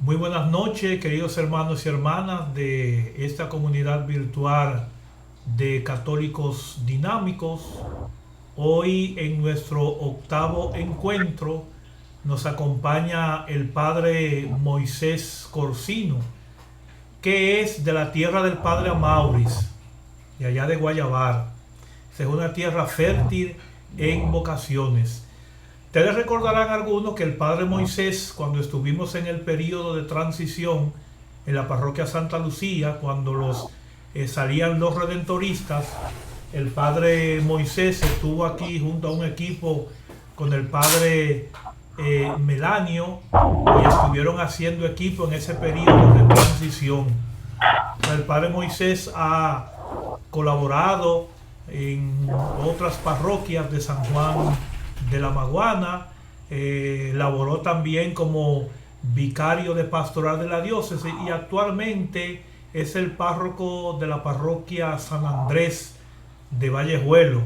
Muy buenas noches, queridos hermanos y hermanas de esta comunidad virtual de católicos dinámicos. Hoy en nuestro octavo encuentro nos acompaña el padre Moisés Corsino, que es de la tierra del padre Amauris, de allá de Guayabar. Es una tierra fértil en vocaciones. Ustedes recordarán algunos que el padre Moisés, cuando estuvimos en el periodo de transición en la parroquia Santa Lucía, cuando salían los redentoristas, el padre Moisés estuvo aquí junto a un equipo con el padre Melanio y estuvieron haciendo equipo en ese periodo de transición. El padre Moisés ha colaborado en otras parroquias de San Juan de la Maguana, laboró también como vicario de pastoral de la diócesis y actualmente es el párroco de la parroquia San Andrés de Vallejuelo,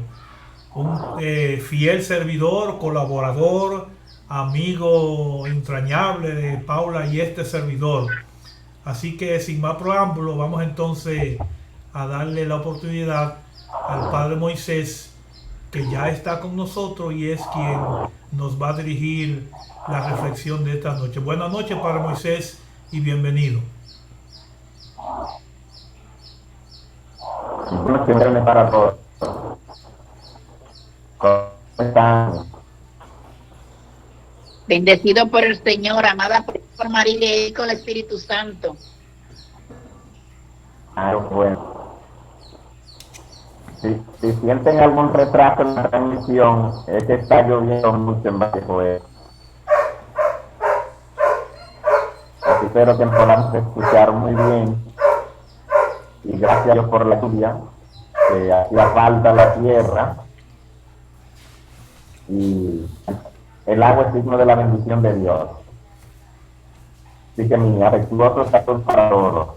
un fiel servidor, colaborador, amigo entrañable de Paula y este servidor. Así que sin más preámbulo, vamos entonces a darle la oportunidad al Padre Moisés, que ya está con nosotros y es quien nos va a dirigir la reflexión de esta noche. Buenas noches, Padre Moisés, y bienvenido. Bendiciones para todos. ¿Cómo están? Bendecido por el Señor, amada por María y con el Espíritu Santo. Bueno. Si sienten algún retraso en la transmisión, es que está lloviendo mucho en Vallejuel. Así espero que nos podamos escuchar muy bien. Y gracias a Dios por la lluvia, que hacía falta la tierra. Y el agua es signo de la bendición de Dios. Así que mi afectuoso saludo para todos.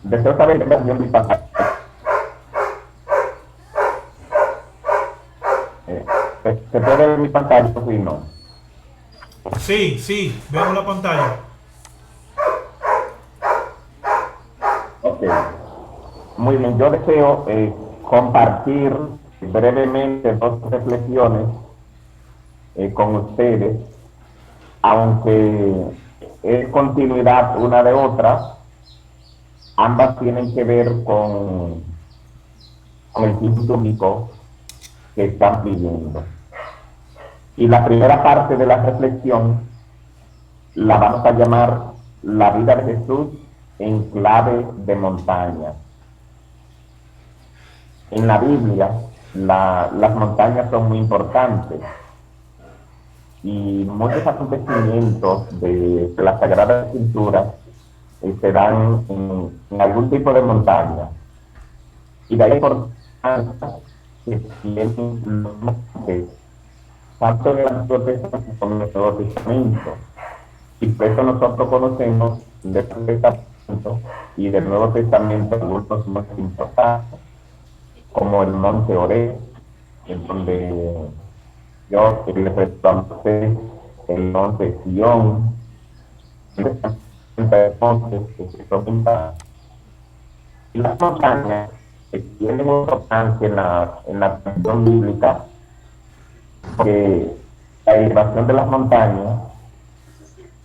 Deseo saber qué versión mi pantalla. ¿Se puede ver mi pantalla o si no? Sí, vemos la pantalla. Ok. Muy bien, yo deseo compartir brevemente dos reflexiones con ustedes, aunque es continuidad una de otra, ambas tienen que ver con el tiempo único que están viviendo. Y la primera parte de la reflexión la vamos a llamar la vida de Jesús en clave de montaña. En la Biblia, las montañas son muy importantes y muchos acontecimientos de la Sagrada Escritura se dan en algún tipo de montaña. Y de ahí por que tienen los montes, tanto del Antiguo Testamento como del Nuevo Testamento. Y por eso nosotros conocemos del Antiguo Testamento y del Nuevo Testamento algunos más importantes, como el monte Oreb, en donde Dios le prestó a Moisés, el monte Sión, el monte que se toca. Y las montañas tienen importancia en la tradición bíblica, porque la elevación de las montañas,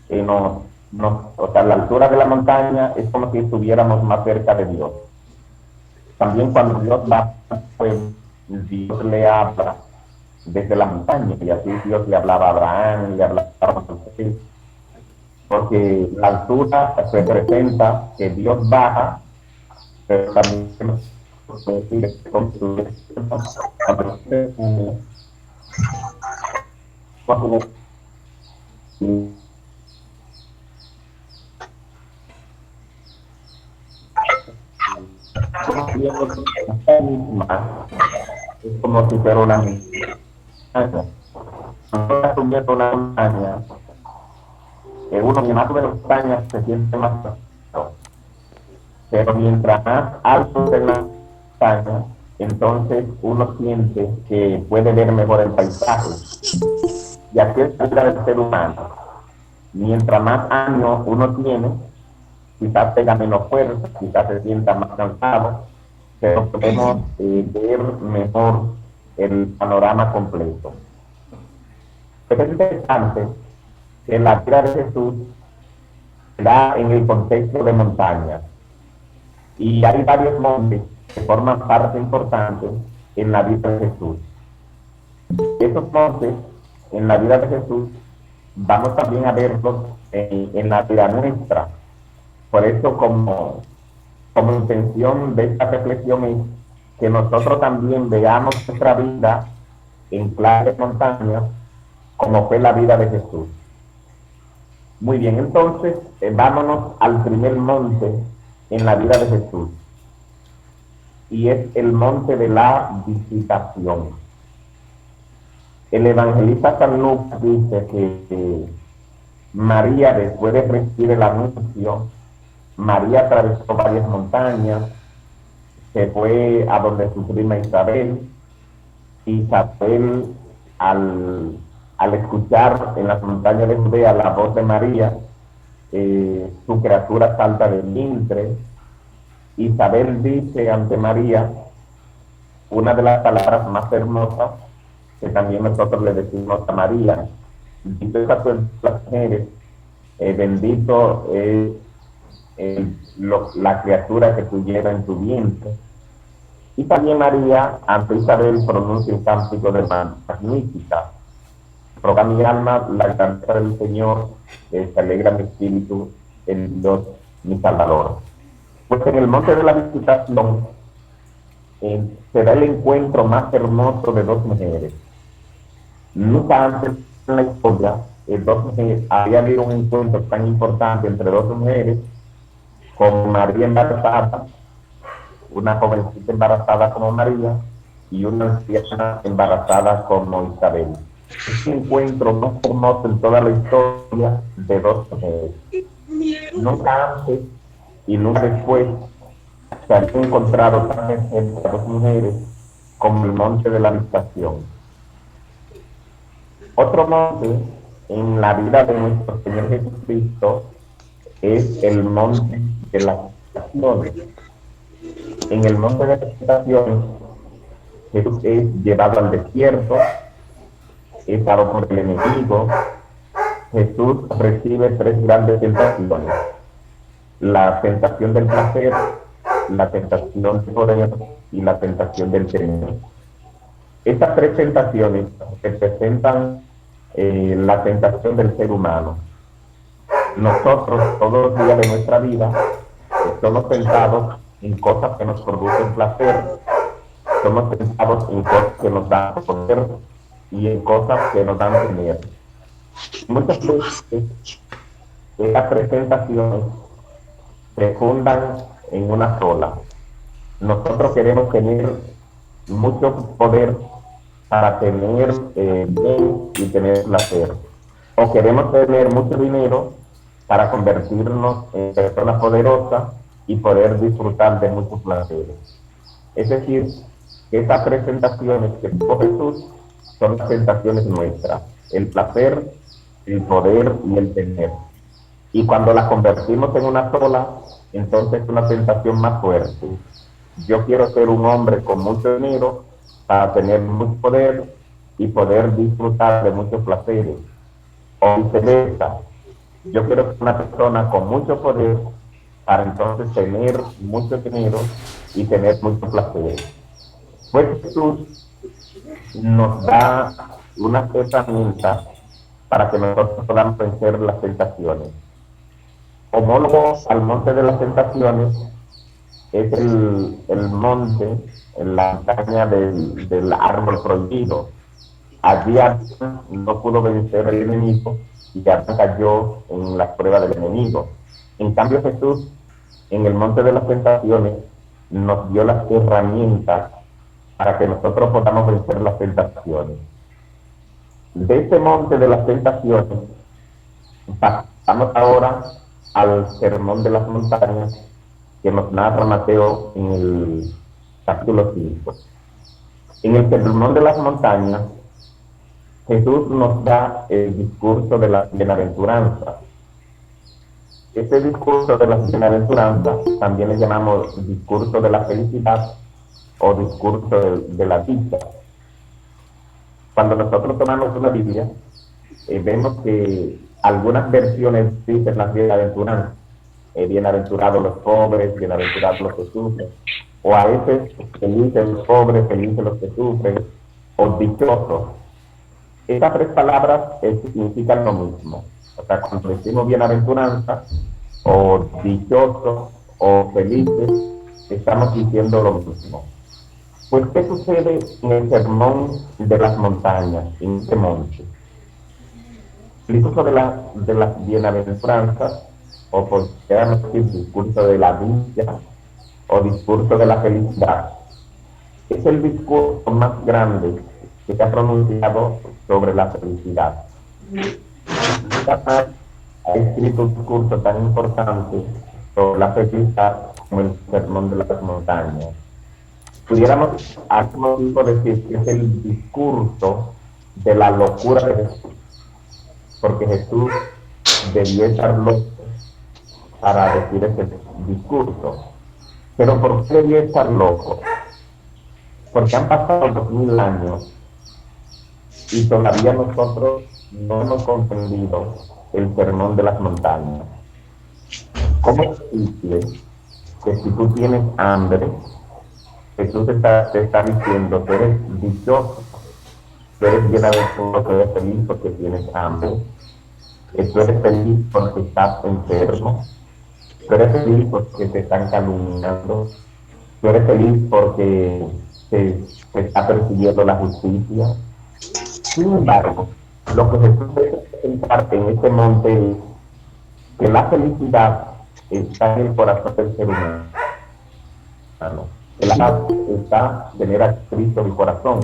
o sea, la altura de la montaña es como si estuviéramos más cerca de Dios. También cuando Dios va, pues Dios le habla desde la montaña, y así Dios le hablaba a Abraham, le hablaba a Moisés, porque la altura representa que Dios baja, pero también es como si fuera una montaña. Nosotros subiendo una montaña, uno que más de la montaña se siente más alto, pero mientras más alto de la montaña, entonces uno siente que puede ver mejor el paisaje. Y así es la vida del ser humano. Mientras más años uno tiene, quizás tenga menos fuerza, quizás se sienta más cansado, pero podemos ver mejor el panorama completo. Es interesante que la vida de Jesús se da en el contexto de montañas y hay varios montes que forman parte importante en la vida de Jesús. Esos montes en la vida de Jesús vamos también a verlos en la vida nuestra. Por eso como intención de esta reflexión es que nosotros también veamos nuestra vida en claves montañas como fue la vida de Jesús. Muy bien, entonces vámonos al primer monte en la vida de Jesús y es el monte de la visitación. El evangelista San Lucas dice que María, después de recibir el anuncio, María atravesó varias montañas, se fue a donde su prima Isabel. Isabel, al escuchar en las montañas de Judea la voz de María, su criatura salta del vientre. Isabel dice ante María una de las palabras más hermosas que también nosotros le decimos a María: bendita tú entre las mujeres, bendito es la criatura que tú llevas en tu vientre. Y también María ante Isabel pronuncia un cántico de magnífica: roga mi alma la grandeza del Señor, se alegra mi espíritu en Dios mi Salvador. Pues en el monte de la visitación se da el encuentro más hermoso de dos mujeres. Nunca antes en la historia dos mujeres había habido un encuentro tan importante entre dos mujeres, como María embarazada, una jovencita embarazada como María y una anciana embarazada como Isabel. Es un encuentro más hermoso en toda la historia de dos mujeres. Nunca antes y nunca después se han encontrado tan entre dos mujeres como el monte de la visitación. Otro monte en la vida de nuestro Señor Jesucristo es el monte de la visitación. En el monte de la visitación, Jesús es llevado al desierto, es dado por el enemigo. Jesús recibe tres grandes tentaciones: la tentación del placer, la tentación del poder y la tentación del temor. Estas tres tentaciones representan la tentación del ser humano. Nosotros, todos los días de nuestra vida, somos tentados en cosas que nos producen placer, somos tentados en cosas que nos dan poder y en cosas que nos dan temor. Muchas veces estas tres tentaciones se fundan en una sola. Nosotros queremos tener mucho poder para tener bien y tener placer, o queremos tener mucho dinero para convertirnos en personas poderosas y poder disfrutar de muchos placeres. Es decir, que estas tres tentaciones que tuvo Jesús son las tentaciones nuestras: el placer, el poder y el tener. Y cuando las convertimos en una sola, entonces es una tentación más fuerte. Yo quiero ser un hombre con mucho dinero para tener mucho poder y poder disfrutar de muchos placeres. O viceversa, yo quiero ser una persona con mucho poder para entonces tener mucho dinero y tener mucho placer. Pues Jesús nos da unas herramientas para que nosotros podamos vencer las tentaciones. Homólogo al monte de las tentaciones es el monte, en la montaña del árbol prohibido. Allí Adán no pudo vencer al enemigo y Adán cayó en la prueba del enemigo. En cambio Jesús, en el monte de las tentaciones, nos dio las herramientas para que nosotros podamos vencer las tentaciones. De este monte de las tentaciones pasamos ahora al sermón de las montañas que nos narra Mateo en capítulo 5. En el Sermón de las Montañas, Jesús nos da el discurso de las bienaventuranzas. Este discurso de las bienaventuranzas también le llamamos discurso de la felicidad o discurso de la dicha. Cuando nosotros tomamos una Biblia, vemos que algunas versiones dicen las bienaventuranzas. Bienaventurados los pobres, bienaventurados los que sufren. O a veces, felices los pobres, felices los que sufren, o dichosos. Estas tres palabras significan lo mismo. O sea, cuando decimos bienaventuranza, o dichosos, o felices, estamos diciendo lo mismo. Pues, ¿qué sucede en el Sermón de las Montañas, en este monte? El discurso de las bienaventuranzas, o por queramos decir discurso de la dicha, o discurso de la felicidad, es el discurso más grande que se ha pronunciado sobre la felicidad. Ha escrito un discurso tan importante sobre la felicidad como el Sermón de las Montañas. Pudiéramos a algún tiempo decir que es el discurso de la locura de Jesús, porque Jesús debió estar loco para decir ese discurso. Pero ¿por qué debió estar loco? Porque han pasado 2000 años y todavía nosotros no hemos comprendido el Sermón de las Montañas. ¿Cómo es posible que si tú tienes hambre, Jesús te está diciendo que eres dichoso, que eres bienaventurado, que eres feliz porque tienes hambre, que tú eres feliz porque estás enfermo, tú eres feliz porque te están calumniando, tú eres feliz porque te está persiguiendo la justicia? Sin embargo, lo que Jesús debe presentar en este monte es que la felicidad está en el corazón del ser humano. Que la paz está en tener a Cristo en el corazón.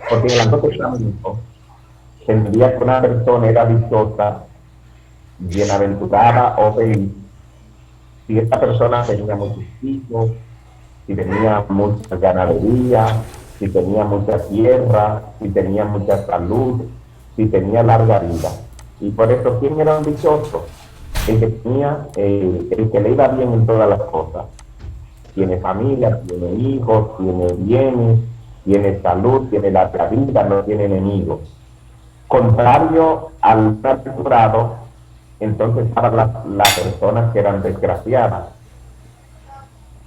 Porque en el Antiguo Testamento se entendía que una persona era dichosa, bienaventurada o feliz si esta persona tenía muchos hijos, si tenía mucha ganadería, si tenía mucha tierra, si tenía mucha salud, si tenía larga vida. Y por eso, ¿quién era un dichoso? El que tenía, el que le iba bien en todas las cosas. Tiene familia, tiene hijos, tiene bienes, tiene salud, tiene larga vida, no tiene enemigos. Contrario al aventurado, entonces estaban las personas que eran desgraciadas.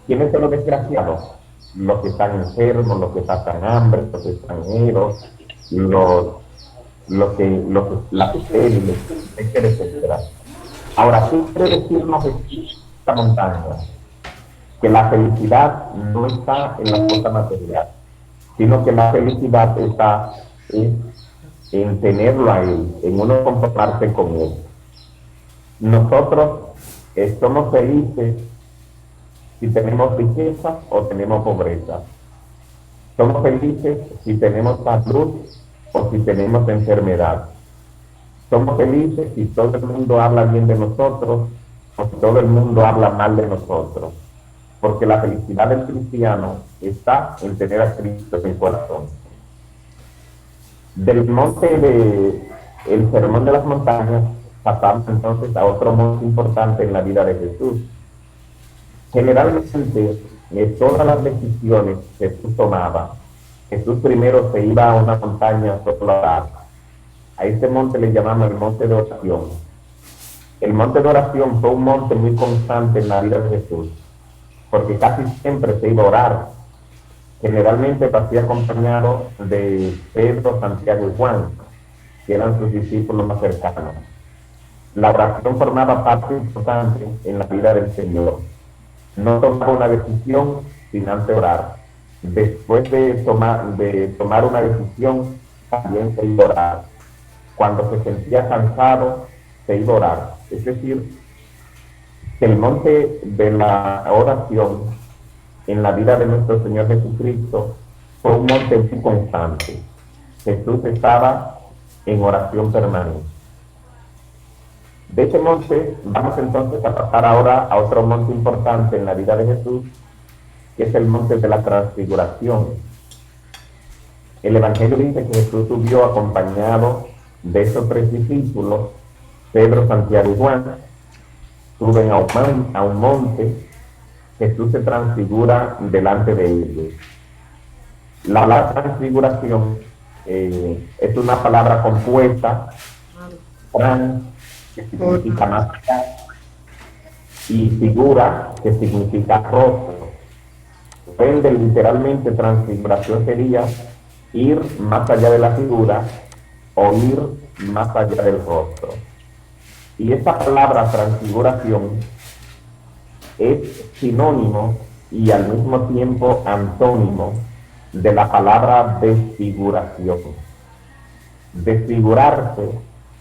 ¿Quiénes son los desgraciados? Los que están enfermos, los que pasan hambre, los extranjeros, las estériles, etcétera. Ahora, ¿qué quiere decirnos esta montaña? Que la felicidad no está en las cosas materiales, sino que la felicidad está en tenerlo a Él, en uno comportarse con Él. Nosotros somos felices si tenemos riqueza o tenemos pobreza. Somos felices si tenemos salud o si tenemos enfermedad. Somos felices si todo el mundo habla bien de nosotros o si todo el mundo habla mal de nosotros. Porque la felicidad del cristiano está en tener a Cristo en el corazón. Del monte el Sermón de las Montañas pasamos entonces a otro monte importante en la vida de Jesús. Generalmente, todas las decisiones que Jesús tomaba, Jesús primero se iba a una montaña solo a orar. A este monte le llamamos el monte de oración. El monte de oración fue un monte muy constante en la vida de Jesús, porque casi siempre se iba a orar. Generalmente pasía acompañado de Pedro, Santiago y Juan, que eran sus discípulos más cercanos. La oración formaba parte importante en la vida del Señor. No tomaba una decisión sin antes orar. Después de tomar una decisión, también se iba a orar. Cuando se sentía cansado, se iba a orar. Es decir, que el monte de la oración en la vida de nuestro Señor Jesucristo fue un monte muy constante. Jesús estaba en oración permanente. De ese monte vamos entonces a pasar ahora a otro monte importante en la vida de Jesús, que es el monte de la transfiguración. El Evangelio dice que Jesús subió acompañado de esos 3 discípulos, Pedro, Santiago y Juan, suben a un monte, Jesús se transfigura delante de ellos. La palabra transfiguración es una palabra compuesta, trans, que significa más allá, y figura, que significa rostro. Literalmente, transfiguración sería ir más allá de la figura o ir más allá del rostro. Y esta palabra transfiguración es sinónimo y al mismo tiempo antónimo de la palabra desfiguración. Desfigurarse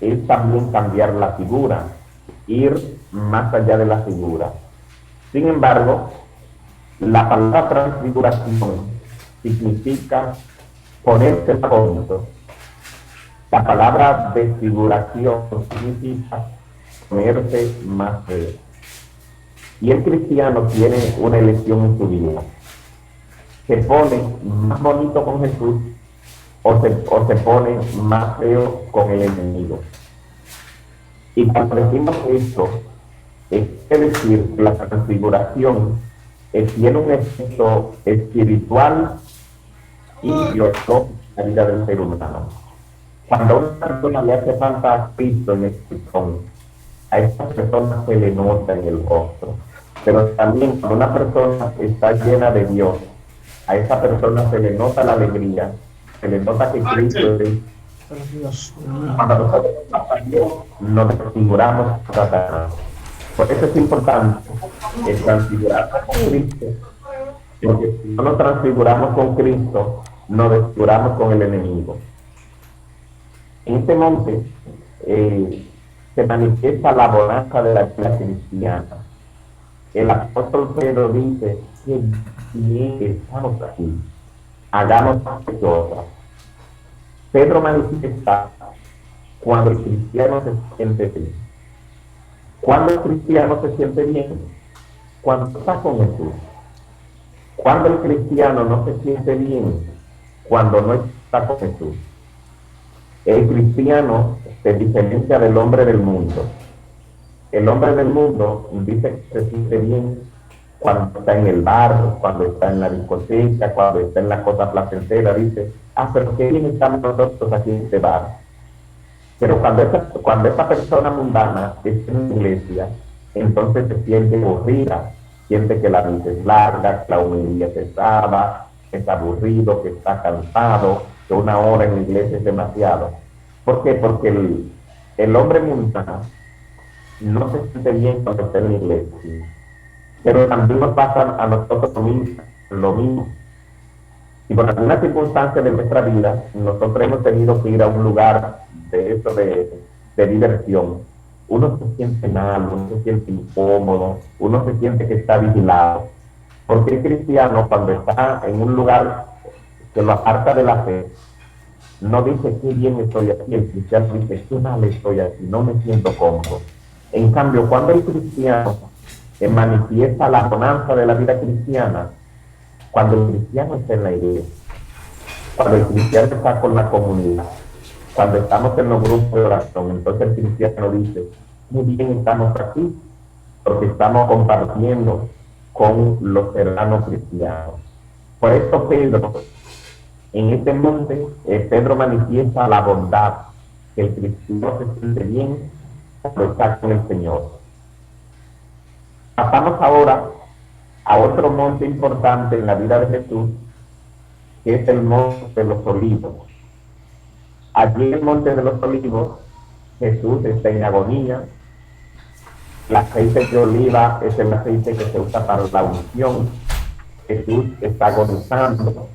es también cambiar la figura, ir más allá de la figura. Sin embargo, la palabra transfiguración significa ponerse a punto. La palabra desfiguración significa ponerse más feo. Y el cristiano tiene una elección en su vida. Se pone más bonito con Jesús o se pone más feo con el enemigo. Y cuando decimos esto, es decir, que la transfiguración tiene un efecto espiritual y biológico en la vida del ser humano. Cuando a una persona le hace falta a Cristo en el corazón, a esa persona se le nota en el rostro. Pero también cuando una persona está llena de Dios, a esa persona se le nota la alegría, se le nota que Cristo es. Cuando nosotros nos desfiguramos a Satanás. Por eso es importante transfigurarnos con Cristo, porque si no nos transfiguramos con Cristo, nos desfiguramos con el enemigo. En este monte se manifiesta la bonanza de la vida cristiana. El apóstol Pedro dice que bien estamos aquí, hagamos cosas. Pedro manifiesta cuando el cristiano se siente bien. Cuando el cristiano se siente bien, cuando está con Jesús. Cuando el cristiano no se siente bien, cuando no está con Jesús. El cristiano se diferencia del hombre del mundo. El hombre del mundo dice que se siente bien cuando está en el bar, cuando está en la discoteca, cuando está en la cosa placentera. Dice, pero qué bien estamos nosotros aquí en este bar. Pero cuando esa persona mundana está en la iglesia, entonces se siente aburrida, siente que la vida es larga, que la humildad es pesada, que está aburrido, que está cansado, que 1 hora en la iglesia es demasiado. ¿Por qué? Porque el hombre mundano no se siente bien cuando está en la iglesia. Pero también nos pasa a nosotros lo mismo. Y por alguna circunstancia de nuestra vida, nosotros hemos tenido que ir a un lugar de diversión. Uno se siente mal, uno se siente incómodo, uno se siente que está vigilado. Porque el cristiano, cuando está en un lugar que lo aparta de la fe, no dice qué bien estoy aquí. El cristiano dice qué mal estoy aquí, no me siento cómodo. En cambio, cuando el cristiano manifiesta la bonanza de la vida cristiana, cuando el cristiano está en la iglesia, cuando el cristiano está con la comunidad, cuando estamos en los grupos de oración, entonces el cristiano dice, muy bien estamos aquí, porque estamos compartiendo con los hermanos cristianos. Por eso Pedro, en este monte, Pedro manifiesta la bondad, que el cristiano se siente bien cuando está con el Señor. Pasamos ahora a otro monte importante en la vida de Jesús, que es el monte de los Olivos. Allí en el monte de los Olivos, Jesús está en agonía. El aceite de oliva es el aceite que se usa para la unción. Jesús está agonizando.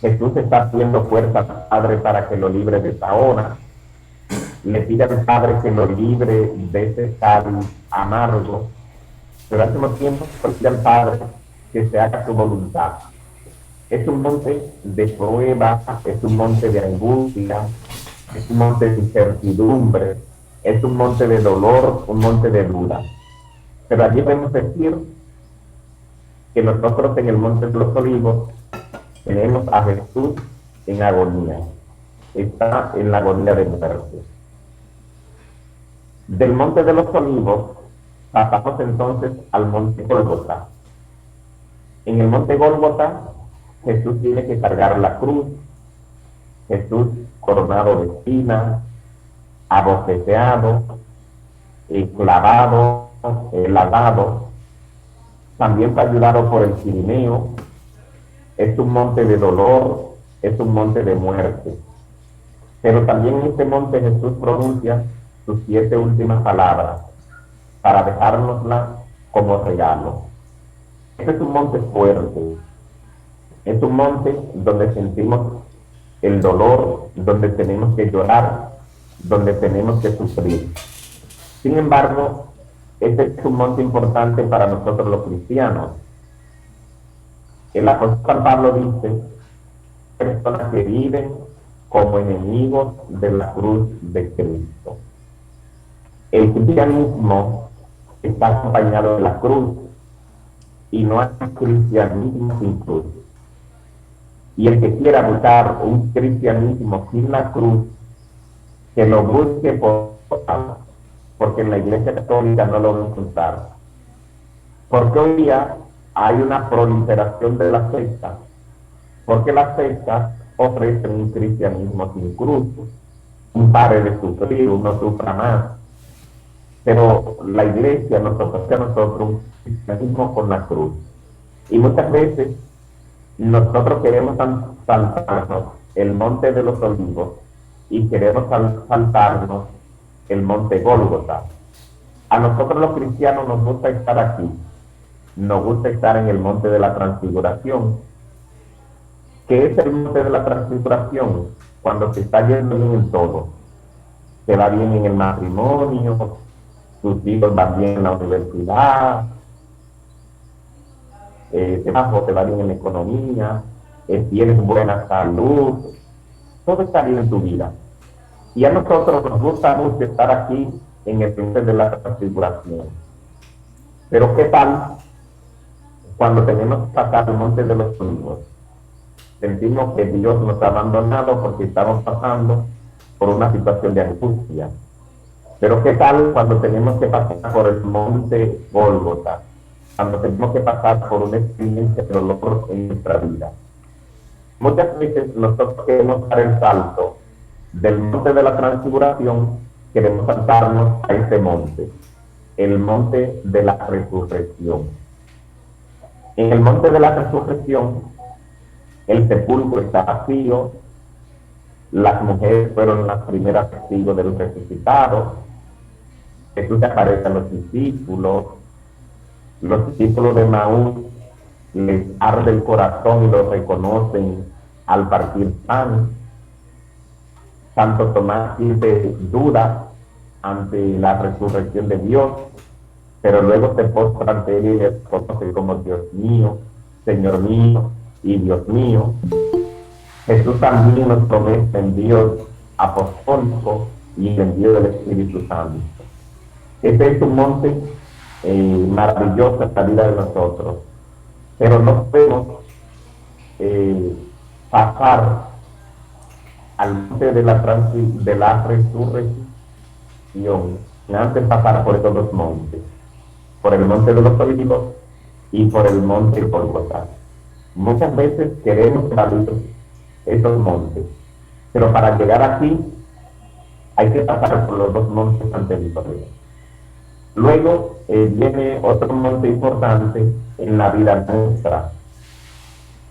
Jesús está pidiendo fuerza al Padre para que lo libre de esta hora. Le pide al Padre que lo libre de ese cáliz amargo. Pero al mismo tiempo le pide al Padre que se haga su voluntad. Es un monte de prueba, es un monte de angustia, es un monte de incertidumbre, es un monte de dolor, un monte de duda. Pero allí podemos decir que nosotros en el Monte de los Olivos tenemos a Jesús en agonía. Está en la agonía de muerte. Del Monte de los Olivos pasamos entonces al Monte Gólgota. En el Monte Gólgota Jesús tiene que cargar la cruz. Jesús coronado de espinas, abofeteado, clavado, lavado, también ayudado por el Cirineo. Es un monte de dolor, es un monte de muerte. Pero también en este monte Jesús pronuncia sus 7 últimas palabras para dejárnoslas como regalo. Este es un monte fuerte, es un monte donde sentimos el dolor, donde tenemos que llorar, donde tenemos que sufrir. Sin embargo, este es un monte importante para nosotros los cristianos. El apóstol Pablo dice: personas que viven como enemigos de la cruz de Cristo. El cristianismo está acompañado de la cruz y no hay cristianismo sin cruz. Y el que quiera buscar un cristianismo sin la cruz, que lo busque porque en la Iglesia Católica no lo va a encontrar. Porque hoy día hay una proliferación de las sectas, porque las sectas ofrecen un cristianismo sin cruz. Un pare de sufrir, uno sufra más. Pero la Iglesia nos ofrece a nosotros un cristianismo con la cruz. Y muchas veces nosotros queremos saltarnos el Monte de los Olivos y queremos saltarnos el Monte Gólgota. A nosotros los cristianos nos gusta estar aquí, nos gusta estar en el Monte de la Transfiguración. ¿Qué es el Monte de la Transfiguración? Cuando te está yendo bien en todo. Te va bien en el matrimonio, tus hijos van bien en la universidad, te va bien en la economía, tienes buena salud, todo está bien en tu vida. Y a nosotros nos gusta mucho estar aquí en el Monte de la Transfiguración. Pero ¿qué tal cuando tenemos que pasar el Monte de los Olivos? Sentimos que Dios nos ha abandonado porque estamos pasando por una situación de angustia. Pero ¿qué tal cuando tenemos que pasar por el Monte Gólgota? Cuando tenemos que pasar por una experiencia de dolor en nuestra vida. Muchas veces nosotros queremos dar el salto del Monte de la Transfiguración, queremos saltarnos a este monte, el Monte de la Resurrección. En el Monte de la Resurrección, el sepulcro está vacío, las mujeres fueron las primeras testigos del resucitado, Jesús aparece a los discípulos de Maús les arde el corazón y lo reconocen al partir pan. Santo Tomás siente duda ante la resurrección de Dios, pero luego se postra ante él y le reconoce como Dios mío, Señor mío y Dios mío. Jesús también nos promete el envío apostólico y el envío del Espíritu Santo. Este es un monte maravilloso en la vida de nosotros, pero no podemos pasar al monte de la resurrección sin antes pasar por estos dos montes, por el Monte de los Olivos y por el Monte Gólgota. Muchas veces queremos salir esos montes, pero para llegar aquí hay que pasar por los dos montes anteriores. Luego viene otro monte importante en la vida nuestra,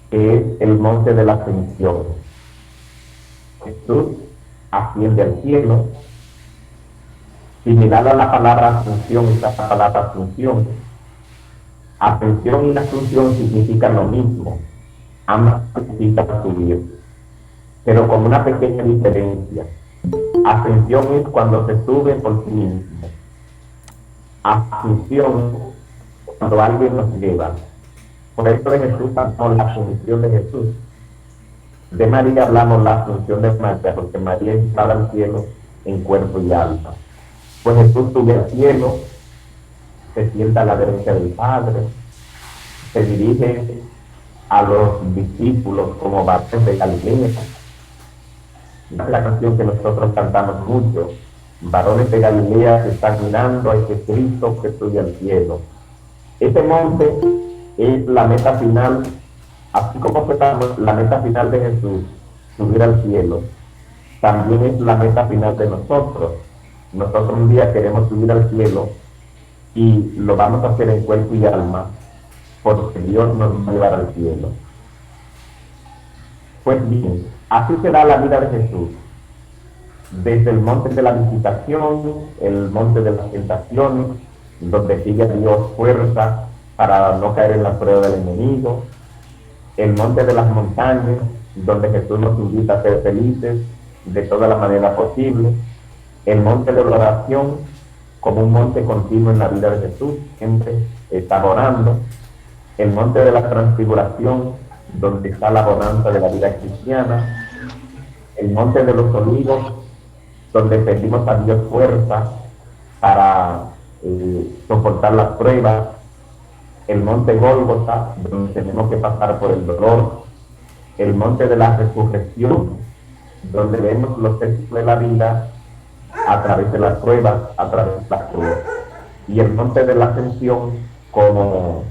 que es el Monte de la Ascensión. Jesús asciende al cielo. Similar a la palabra asunción, esta palabra asunción. Ascensión y asunción significan lo mismo. Ambas significan subir, pero con una pequeña diferencia. Ascensión es cuando se sube por sí mismo. Asunción cuando alguien nos lleva. Por eso de Jesús hablamos la asunción de Jesús. De María hablamos la asunción de María, porque María estaba al cielo en cuerpo y alma. Pues Jesús sube al cielo, se sienta a la derecha del Padre, se dirige a los discípulos como varones de Galilea. Es la canción que nosotros cantamos mucho. Varones de Galilea que están mirando a ese Cristo que sube al cielo. Este monte es la meta final, así como fue la meta final de Jesús, subir al cielo, también es la meta final de nosotros. Nosotros un día queremos subir al cielo y lo vamos a hacer en cuerpo y alma, porque Dios nos va a llevar al cielo. Pues bien, así será la vida de Jesús. Desde el monte de la visitación, el monte de las tentaciones, donde sigue Dios fuerza para no caer en la prueba del enemigo, el monte de las montañas, donde Jesús nos invita a ser felices de toda la manera posible, el monte de la oración, como un monte continuo en la vida de Jesús, siempre está orando, el monte de la transfiguración, donde está la bonanza de la vida cristiana, el monte de los olivos, donde pedimos a Dios fuerza para soportar las pruebas, el monte Gólgota, donde tenemos que pasar por el dolor, el monte de la resurrección, donde vemos los éxitos de la vida a través de las pruebas, a través de la cruz, y el monte de la ascensión como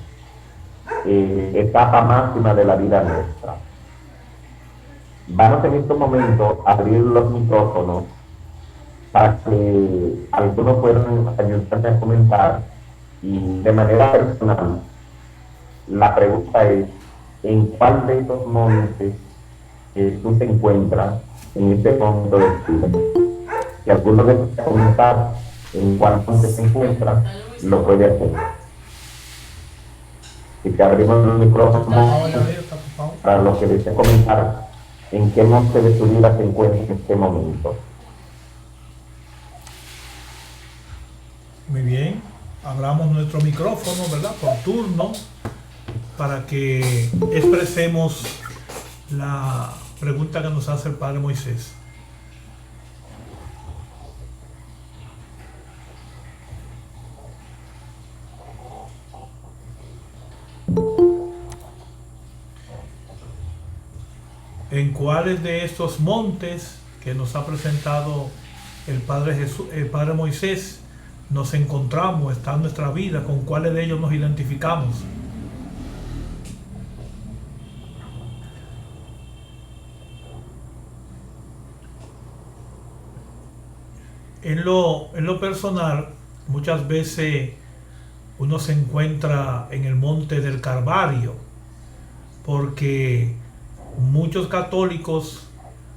etapa máxima de la vida nuestra. Vamos en estos momentos a abrir los micrófonos para que algunos puedan ayudarme a comentar, y de manera personal la pregunta es: ¿en cuál de estos montes tú te encuentras en este momento de vida? Si alguno desea comentar en cuál monte se encuentra, lo puede hacer. Y que abrimos los micrófonos para los que deseen comentar en qué monte de su vida se encuentra en este momento. Muy bien, abramos nuestro micrófono, ¿verdad? Por turno, para que expresemos la pregunta que nos hace el Padre Moisés. ¿En cuáles de estos montes que nos ha presentado el Padre Jesús, el Padre Moisés, nos encontramos, está en nuestra vida? ¿Con cuáles de ellos nos identificamos? En lo personal, muchas veces uno se encuentra en el monte del Calvario, porque muchos católicos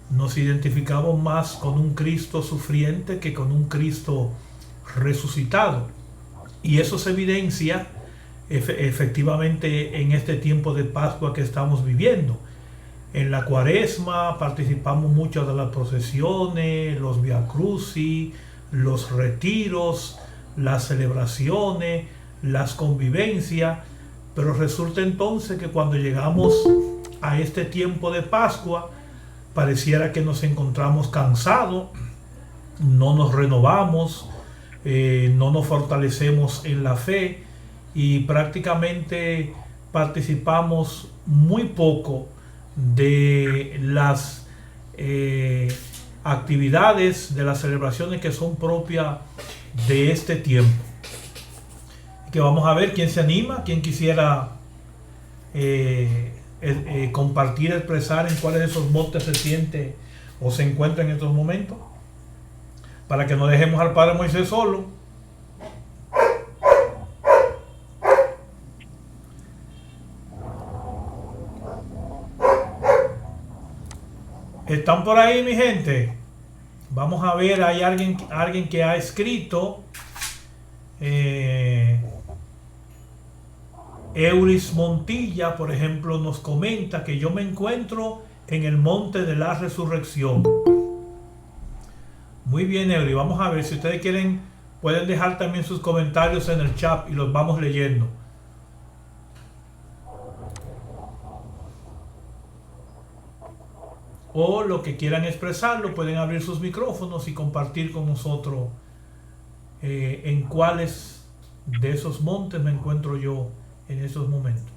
nos identificamos más con un Cristo sufriente que con un Cristo resucitado, y eso se evidencia efectivamente en este tiempo de Pascua que estamos viviendo. En la Cuaresma participamos mucho de las procesiones, los Via Crucis, los retiros, las celebraciones, las convivencias, pero resulta entonces que cuando llegamos a este tiempo de Pascua, pareciera que nos encontramos cansados, no nos renovamos, no nos fortalecemos en la fe, y prácticamente participamos muy poco de las actividades, de las celebraciones que son propias de este tiempo. Que vamos a ver quién se anima, quién quisiera compartir, expresar en cuáles de esos montes se siente o se encuentra en estos momentos, para que no dejemos al Padre Moisés solo. ¿Están por ahí, mi gente? Vamos a ver, hay alguien que ha escrito. Euris Montilla, por ejemplo, nos comenta que yo me encuentro en el monte de la resurrección. Muy bien, Euris, vamos a ver, si ustedes quieren pueden dejar también sus comentarios en el chat y los vamos leyendo. O lo que quieran expresarlo, pueden abrir sus micrófonos y compartir con nosotros en cuáles de esos montes me encuentro yo en esos momentos.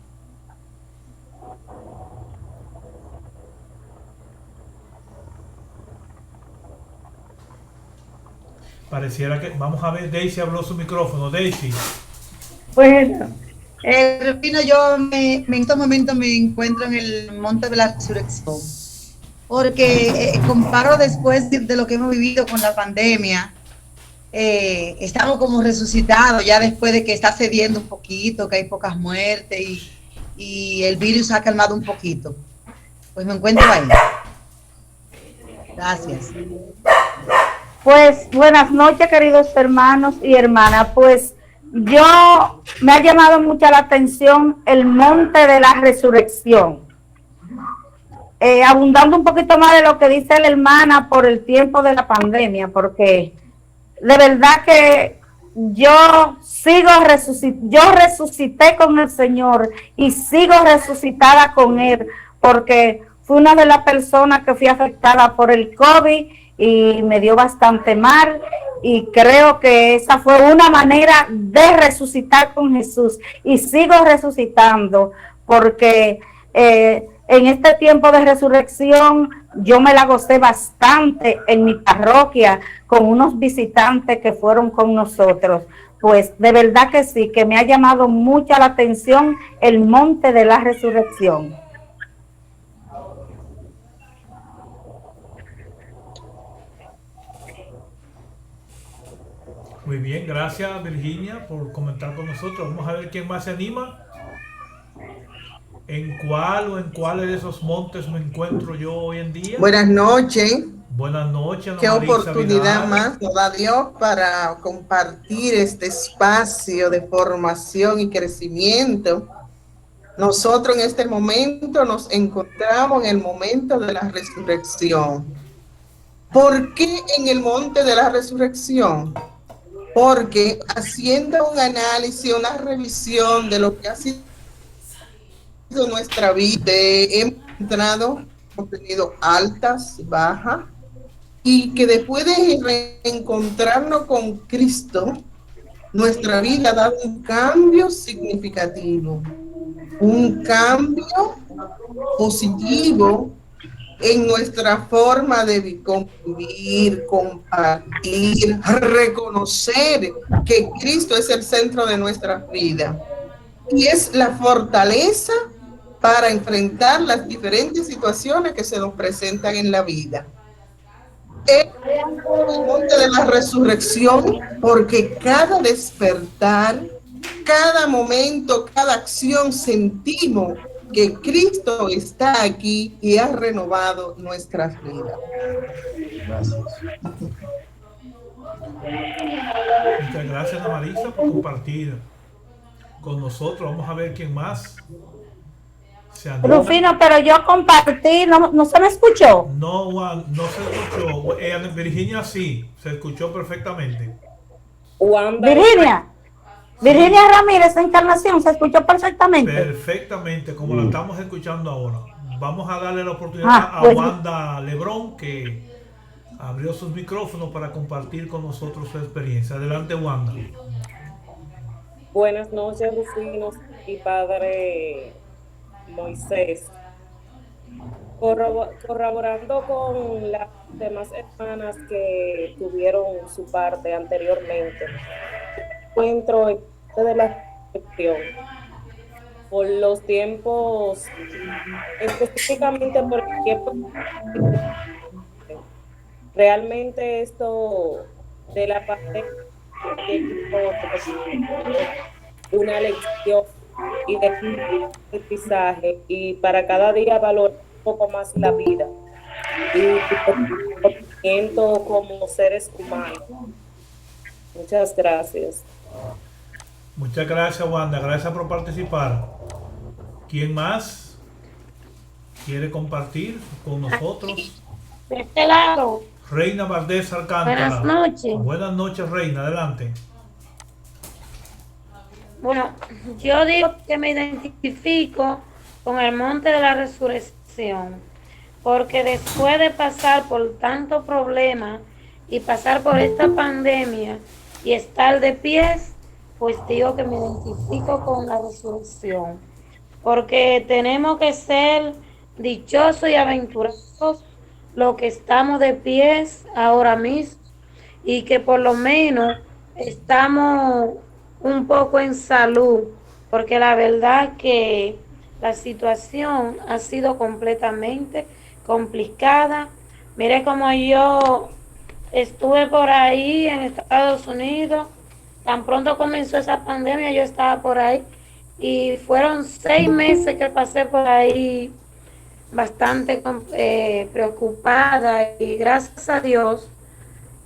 Pareciera que, vamos a ver, Daisy abrió su micrófono. Daisy. Bueno, Rufino, en estos momentos me encuentro en el Monte de la Resurrección, porque comparo después de lo que hemos vivido con la pandemia, estamos como resucitados ya después de que está cediendo un poquito, que hay pocas muertes y el virus ha calmado un poquito. Pues me encuentro ahí. Gracias. Pues buenas noches, queridos hermanos y hermanas. Pues me ha llamado mucha la atención el Monte de la Resurrección. Abundando un poquito más de lo que dice la hermana por el tiempo de la pandemia, porque de verdad que yo resucité con el Señor y sigo resucitada con Él, porque fui una de las personas que fui afectada por el COVID y me dio bastante mal, y creo que esa fue una manera de resucitar con Jesús, y sigo resucitando porque en este tiempo de resurrección yo me la gocé bastante en mi parroquia con unos visitantes que fueron con nosotros. Pues de verdad que sí, que me ha llamado mucha la atención el Monte de la Resurrección. Muy bien, gracias Virginia por comentar con nosotros. Vamos a ver quién más se anima. ¿En cuál o en cuáles de esos montes me encuentro yo hoy en día? Buenas noches. Buenas noches. Qué oportunidad más nos da Dios para compartir este espacio de formación y crecimiento. Nosotros en este momento nos encontramos en el momento de la resurrección. ¿Por qué en el monte de la resurrección? Porque haciendo un análisis, una revisión de lo que ha sido nuestra vida, hemos tenido altas, bajas, y que después de reencontrarnos con Cristo, nuestra vida ha dado un cambio significativo, un cambio positivo en nuestra forma de convivir, compartir, reconocer que Cristo es el centro de nuestra vida y es la fortaleza para enfrentar las diferentes situaciones que se nos presentan en la vida. El monte de la resurrección, porque cada despertar, cada momento, cada acción sentimos que Cristo está aquí y ha renovado nuestras vidas. Gracias. Muchas gracias a Marisa por compartir con nosotros. Vamos a ver quién más se anima. Rufino, pero yo compartí, ¿no se me escuchó? No, Juan, no se escuchó. Virginia sí, se escuchó perfectamente. Virginia Ramírez, Encarnación, ¿se escuchó perfectamente? Perfectamente, como la estamos escuchando ahora. Vamos a darle la oportunidad a Wanda Lebrón, que abrió sus micrófonos para compartir con nosotros su experiencia. Adelante, Wanda. Buenas noches, Rufino y Padre Moisés. Corroborando con las demás hermanas que tuvieron su parte anteriormente, encuentro de la cuestión por los tiempos, específicamente por el tiempo. Realmente esto de la pandemia una lección y de aprendizaje, y para cada día valorar un poco más la vida y el como seres humanos. Muchas gracias. Muchas gracias, Wanda. Gracias por participar. ¿Quién más quiere compartir con nosotros? De este lado. Reina Valdés Alcántara. Buenas noches. Buenas noches, Reina. Adelante. Bueno, yo digo que me identifico con el Monte de la Resurrección, porque después de pasar por tanto problema y pasar por esta pandemia y estar de pies, pues digo que me identifico con la resurrección, porque tenemos que ser dichosos y aventurados los que estamos de pies ahora mismo y que por lo menos estamos un poco en salud, porque la verdad que la situación ha sido completamente complicada. Mire como yo estuve por ahí en Estados Unidos, tan pronto comenzó esa pandemia, yo estaba por ahí y fueron 6 meses que pasé por ahí bastante preocupada y gracias a Dios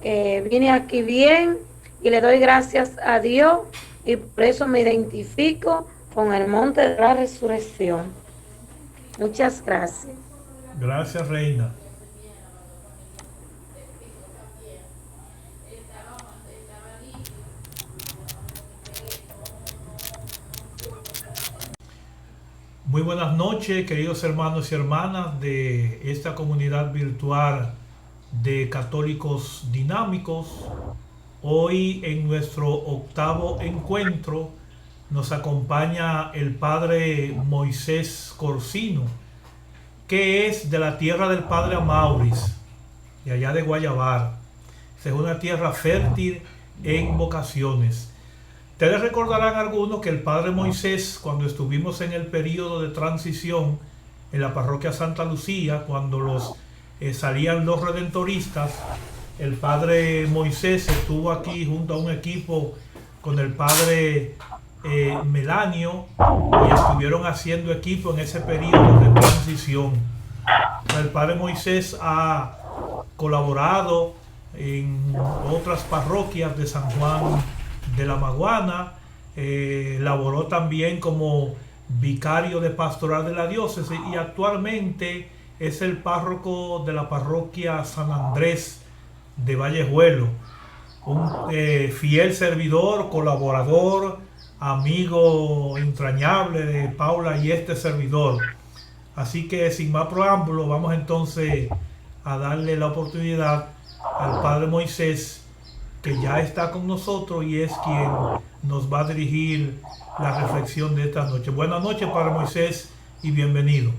vine aquí bien y le doy gracias a Dios y por eso me identifico con el monte de la resurrección. Muchas gracias. Gracias, Reina. Muy buenas noches, queridos hermanos y hermanas de esta comunidad virtual de católicos dinámicos. Hoy en nuestro octavo encuentro nos acompaña el padre Moisés Corsino, que es de la tierra del padre Amauris, de allá de Guayabal. Es una tierra fértil en vocaciones. Ustedes recordarán algunos que el padre Moisés, cuando estuvimos en el periodo de transición en la parroquia Santa Lucía, cuando salían los redentoristas, el padre Moisés estuvo aquí junto a un equipo con el padre Melanio y estuvieron haciendo equipo en ese periodo de transición. El padre Moisés ha colaborado en otras parroquias de San Juan de la Maguana, laboró también como vicario de pastoral de la diócesis y actualmente es el párroco de la parroquia San Andrés de Vallejuelo, un fiel servidor, colaborador, amigo entrañable de Paula y este servidor. Así que sin más preámbulo, vamos entonces a darle la oportunidad al padre Moisés, que ya está con nosotros y es quien nos va a dirigir la reflexión de esta noche. Buenas noches, padre Moisés, y bienvenido.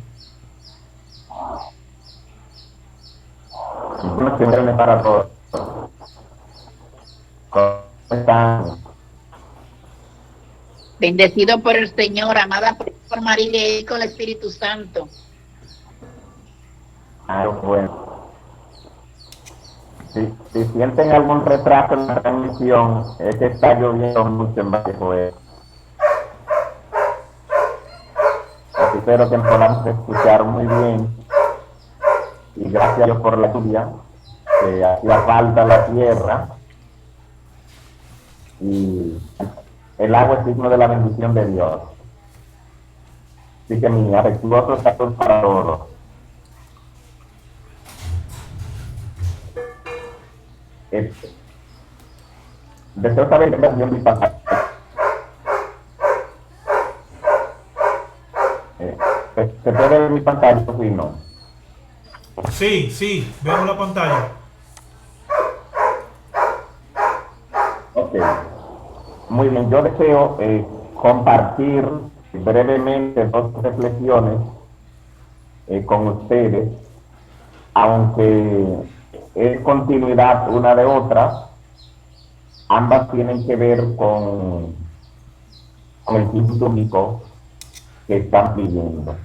Buenas para todos. ¿Cómo están? Bendecido por el Señor, amada por María y con el Espíritu Santo. Ah, bueno. Si sienten algún retraso en la transmisión, es que está lloviendo mucho en Vallejuelo. Espero que podamos escuchar muy bien. Y gracias a Dios por la lluvia, que hacía falta la tierra. Y el agua es signo de la bendición de Dios. Así que mi afectuoso saludo para todos. Deseo saber qué versión mi pantalla. ¿Se puede ver mi pantalla o si no? Sí, vemos la pantalla. Ok. Muy bien, yo deseo compartir brevemente dos reflexiones con ustedes, aunque es continuidad una de otra. Ambas tienen que ver con el tiempo único que están viviendo.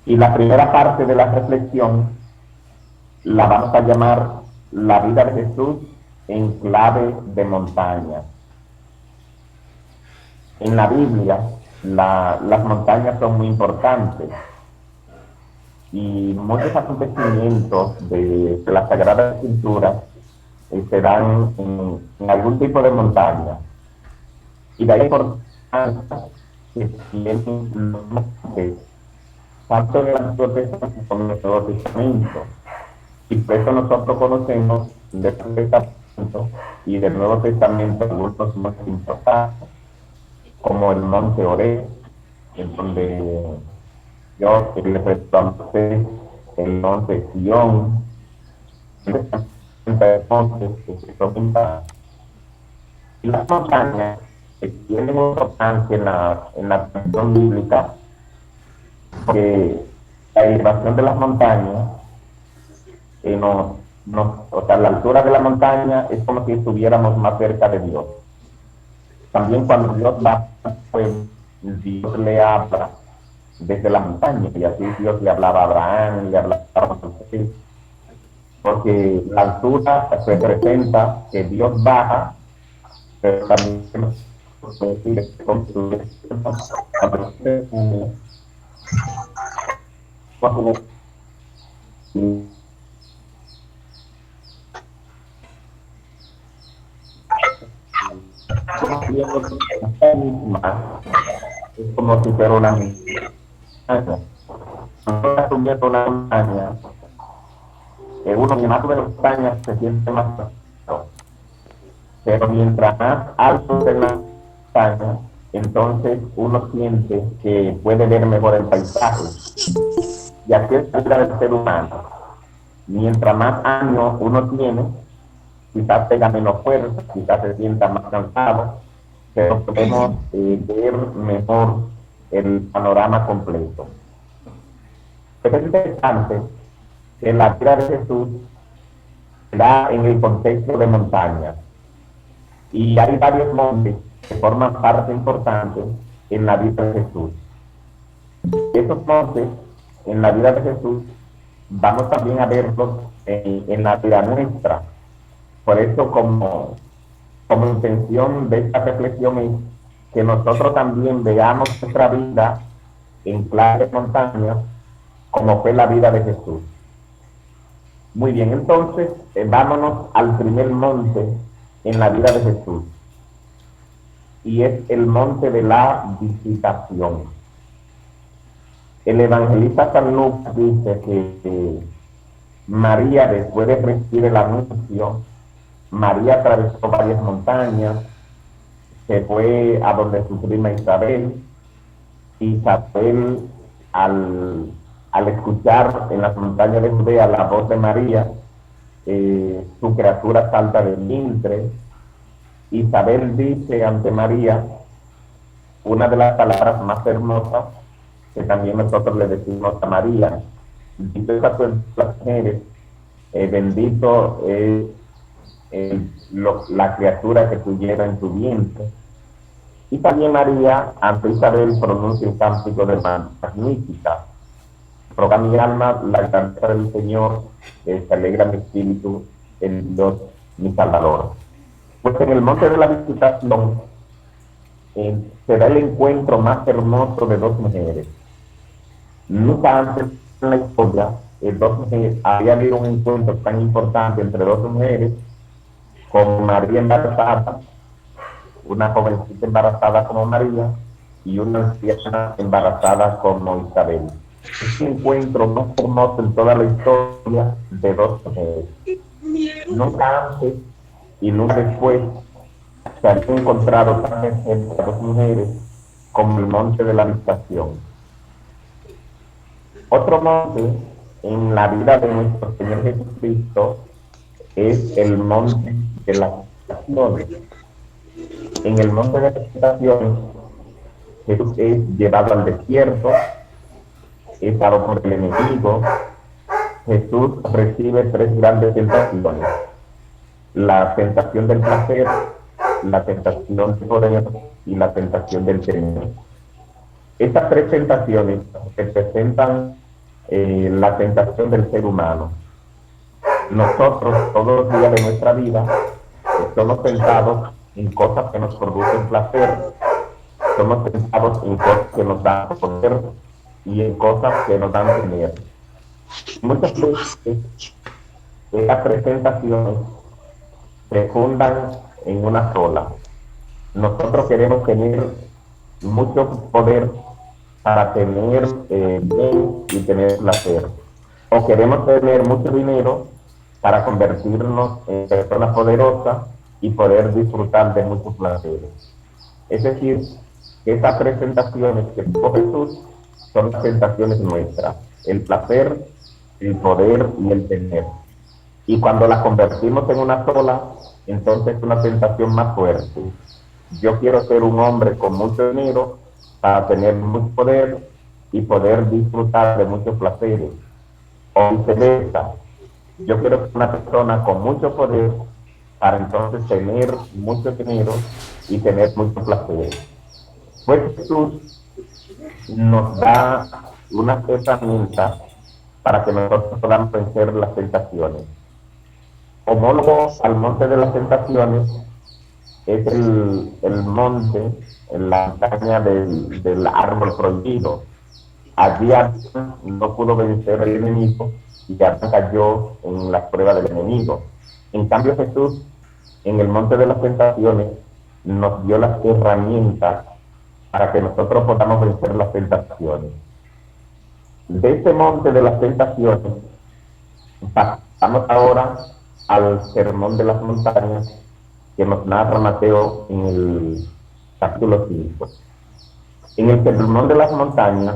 Y la primera parte de la reflexión la vamos a llamar la vida de Jesús en clave de montaña. En la Biblia, las montañas son muy importantes y muchos acontecimientos de la Sagrada Escritura se dan en algún tipo de montaña. Y de ahí por que tienen los montes, tanto del Antiguo Testamento como del Nuevo Testamento. Y por eso nosotros conocemos del Antiguo Testamento y del Nuevo Testamento algunos montes importantes, como el monte Oreb, en donde Dios le prestó a Moisés, el monte Sión, montes que se toman. Y las montañas tienen importancia en la tradición bíblica, porque la elevación de las montañas nos o sea, la altura de la montaña es como si estuviéramos más cerca de Dios. También cuando Dios va, pues Dios le habla desde la montaña, y así Dios le hablaba a Abraham, le hablaba a Moisés, porque la altura representa que Dios baja, pero también es como si fuera una montaña. Subiendo una montaña, uno que más sube la montaña se siente más alto, pero mientras más alto es la montaña, entonces uno siente que puede ver mejor el paisaje. Y así es la vida del ser humano. Mientras más años uno tiene, quizás tenga menos fuerza, quizás se sienta más cansado, pero podemos ver mejor el panorama completo. Es interesante que la vida de Jesús se da en el contexto de montañas, y hay varios montes que forman parte importante en la vida de Jesús. Esos montes en la vida de Jesús vamos también a verlos en la vida nuestra. Por eso, como intención de esta reflexión, es que nosotros también veamos nuestra vida en claves montañas, como fue la vida de Jesús. Muy bien, entonces vámonos al primer monte en la vida de Jesús, y es el monte de la visitación. El evangelista San Lucas dice que María, después de recibir el anuncio, María atravesó varias montañas, se fue a donde su prima Isabel. Isabel, al escuchar en las montañas de Judea la voz de María, su criatura salta del vientre. Isabel dice ante María una de las palabras más hermosas que también nosotros le decimos a María: dichosa tú entre las mujeres, bendito es la criatura que tú llevas en tu vientre. Y también María ante Isabel pronuncia un cántico de Magnífica. Roga mi alma la grandeza del Señor, se alegra mi espíritu en Dios mi Salvador. Pues en el monte de la visitación se da el encuentro más hermoso de dos mujeres. Nunca antes en la historia había habido un encuentro tan importante entre dos mujeres, como María embarazada, una jovencita embarazada como María, y una anciana embarazada como Isabel. Es un encuentro más hermoso en toda la historia de dos mujeres. Nunca antes y nunca después se han encontrado tan cerca dos mujeres como el monte de la visitación. Otro monte en la vida de nuestro Señor Jesucristo es el monte de la visitación. En el monte de la visitación, Jesús es llevado al desierto, es dado por el enemigo. Jesús recibe tres grandes tentaciones: la tentación del placer, la tentación del poder y la tentación del temor. Estas tres tentaciones representan la tentación del ser humano. Nosotros, todos los días de nuestra vida, somos tentados en cosas que nos producen placer, somos tentados en cosas que nos dan poder y en cosas que nos dan tener. Muchas veces estas tres tentaciones se fundan en una sola. Nosotros queremos tener mucho poder para tener bien y tener placer, o queremos tener mucho dinero para convertirnos en personas poderosas y poder disfrutar de muchos placeres. Es decir, que estas tres tentaciones que tuvo Jesús son las tentaciones nuestras: el placer, el poder y el tener. Y cuando las convertimos en una sola, entonces es una tentación más fuerte. Yo quiero ser un hombre con mucho dinero para tener mucho poder y poder disfrutar de muchos placeres. O viceversa, Yo quiero ser una persona con mucho poder para entonces tener mucho dinero y tener mucho placer. Pues Jesús nos da unas herramientas para que nosotros podamos vencer las tentaciones. Homólogo al monte de las tentaciones es el monte, en la montaña del árbol prohibido. Allí Adán no pudo vencer al enemigo y Adán cayó en la prueba del enemigo. En cambio Jesús, en el monte de las tentaciones, nos dio las herramientas para que nosotros podamos vencer las tentaciones. De este monte de las tentaciones, pasamos ahora al sermón de las montañas que nos narra Mateo en el capítulo 5. En el sermón de las montañas,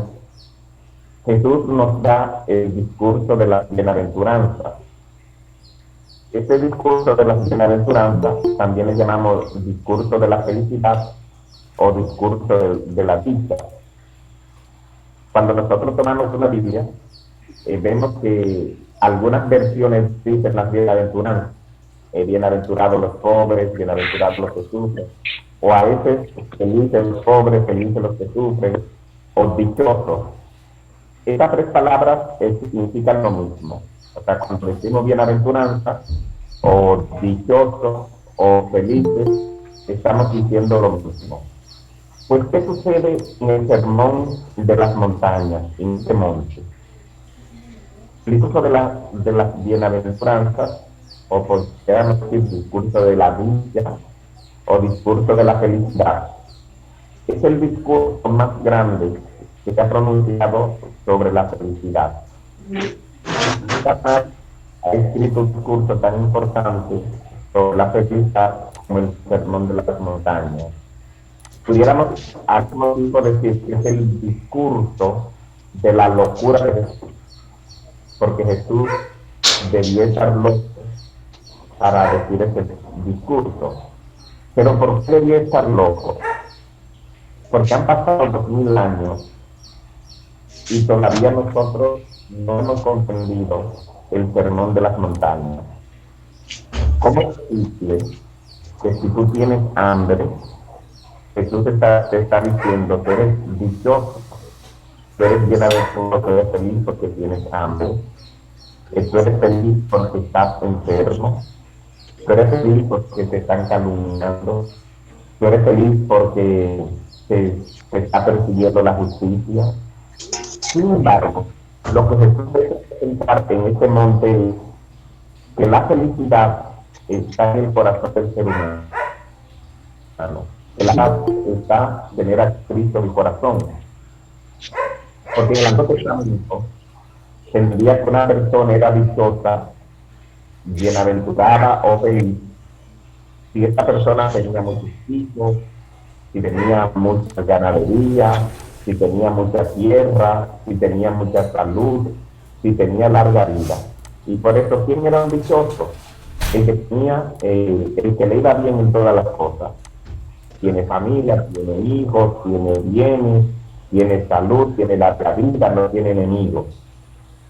Jesús nos da el discurso de la bienaventuranza. Este discurso de la bienaventuranza también le llamamos discurso de la felicidad o discurso de la dicha. Cuando nosotros tomamos una Biblia, vemos que algunas versiones dicen las bienaventuranzas. Bienaventurados los pobres, bienaventurados los que sufren. O a veces felices los pobres, felices los que sufren, o dichosos. Estas tres palabras significan lo mismo. O sea, cuando decimos bienaventuranza, o dichosos, o felices, estamos diciendo lo mismo. Pues, ¿qué sucede en el sermón de las montañas, en este monte? El discurso de las bienaventuranzas, o por queramos decir discurso de la dicha, o discurso de la felicidad, es el discurso más grande que se ha pronunciado sobre la felicidad. Ha escrito un discurso tan importante sobre la felicidad como el sermón de las montañas. Pudiéramos al mismo tiempo decir que es el discurso de la locura de Jesús, porque Jesús debió estar loco para decir ese discurso. Pero ¿por qué debió estar loco? Porque han pasado 2000 años y todavía nosotros no hemos comprendido el sermón de las montañas. ¿Cómo es posible que si tú tienes hambre, Jesús te está diciendo que eres dichoso, que eres bienaventurado, que eres feliz porque tienes hambre, que tú eres feliz porque estás enfermo, tú eres feliz porque te están calumniando, tú eres feliz porque te está persiguiendo la justicia? Sin embargo, lo que Jesús debe presentar en este monte es que la felicidad está en el corazón del ser humano. Que la paz está en tener a Cristo en el corazón. Porque en el Antiguo Testamento se entendía que una persona era dichosa, bienaventurada o feliz si esta persona tenía muchos hijos, si tenía mucha ganadería, si tenía mucha tierra, si tenía mucha salud, si tenía larga vida. Y por eso, ¿quién era un dichoso? El que tenía, el que le iba bien en todas las cosas. Tiene familia, tiene hijos, tiene bienes, tiene salud, tiene larga vida, no tiene enemigos.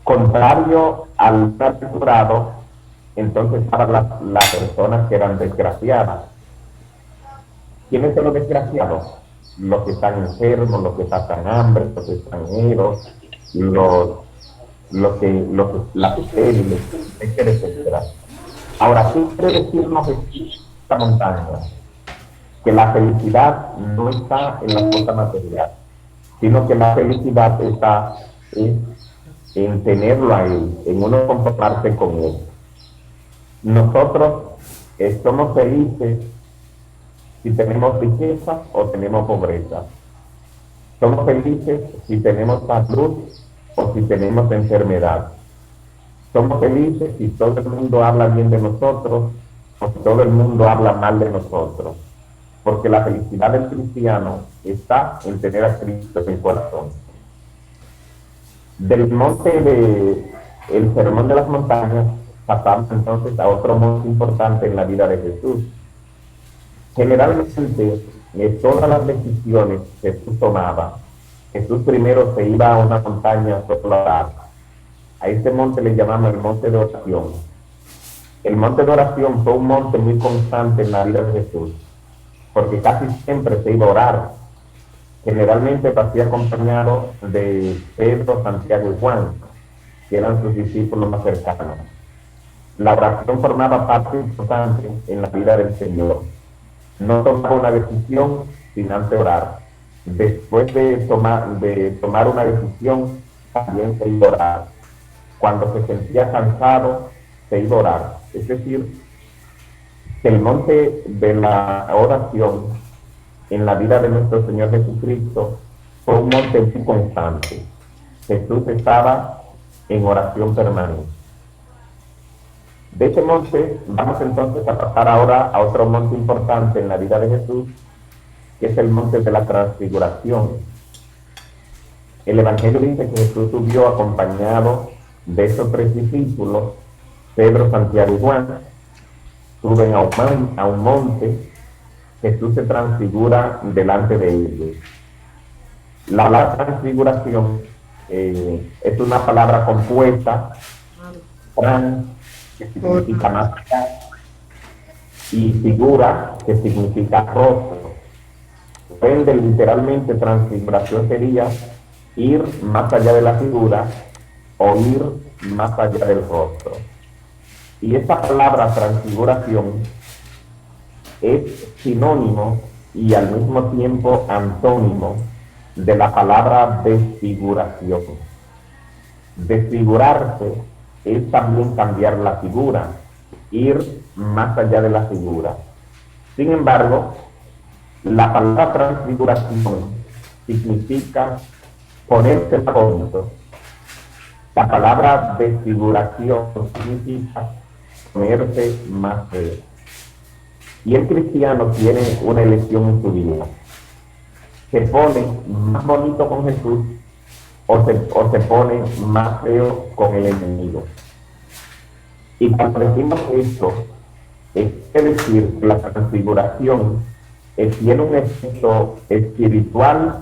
Contrario al naturado, entonces estaban las personas que eran desgraciadas. ¿Quiénes son los desgraciados? Los que están enfermos, los que pasan hambre, los extranjeros, las estériles, etcétera. Ahora, ¿qué quiere decirnos esta montaña? Que la felicidad no está en la cosa material, sino que la felicidad está en tenerlo a Él, en uno comportarse con Él. Nosotros somos felices si tenemos riqueza o tenemos pobreza. Somos felices si tenemos salud o si tenemos enfermedad. Somos felices si todo el mundo habla bien de nosotros o si todo el mundo habla mal de nosotros. Porque la felicidad del cristiano está en tener a Cristo en el corazón. Del monte el sermón de las montañas, pasamos entonces a otro monte importante en la vida de Jesús. Generalmente, en todas las decisiones que Jesús tomaba, Jesús primero se iba a una montaña solo a A este monte le llamamos el monte de oración. El monte de oración fue un monte muy constante en la vida de Jesús, porque casi siempre se iba a orar. Generalmente pasía acompañado de Pedro, Santiago y Juan, que eran sus discípulos más cercanos. La oración formaba parte importante en la vida del Señor. No tomaba una decisión sin antes orar. Después de tomar una decisión, también se iba a orar. Cuando se sentía cansado, se iba a orar. Es decir, que el monte de la oración en la vida de nuestro Señor Jesucristo fue un monte muy constante. Jesús estaba en oración permanente. De ese monte vamos entonces a pasar ahora a otro monte importante en la vida de Jesús, que es el monte de la transfiguración. El Evangelio dice que Jesús subió acompañado de esos 3 discípulos, Pedro, Santiago y Juan. Suben a un monte. Jesús se transfigura delante de ellos. La palabra transfiguración es una palabra compuesta, trans, que significa más allá, y figura, que significa rostro. Literalmente, transfiguración sería ir más allá de la figura o ir más allá del rostro. Y esta palabra transfiguración es sinónimo y al mismo tiempo antónimo de la palabra desfiguración. Desfigurarse es también cambiar la figura, ir más allá de la figura. Sin embargo, la palabra transfiguración significa ponerse bonito. La palabra desfiguración significa ponerse más feo. Y el cristiano tiene una elección en su vida. Se pone más bonito con Jesús o se pone más feo con el enemigo. Y cuando decimos esto, es decir, que la transfiguración tiene un efecto espiritual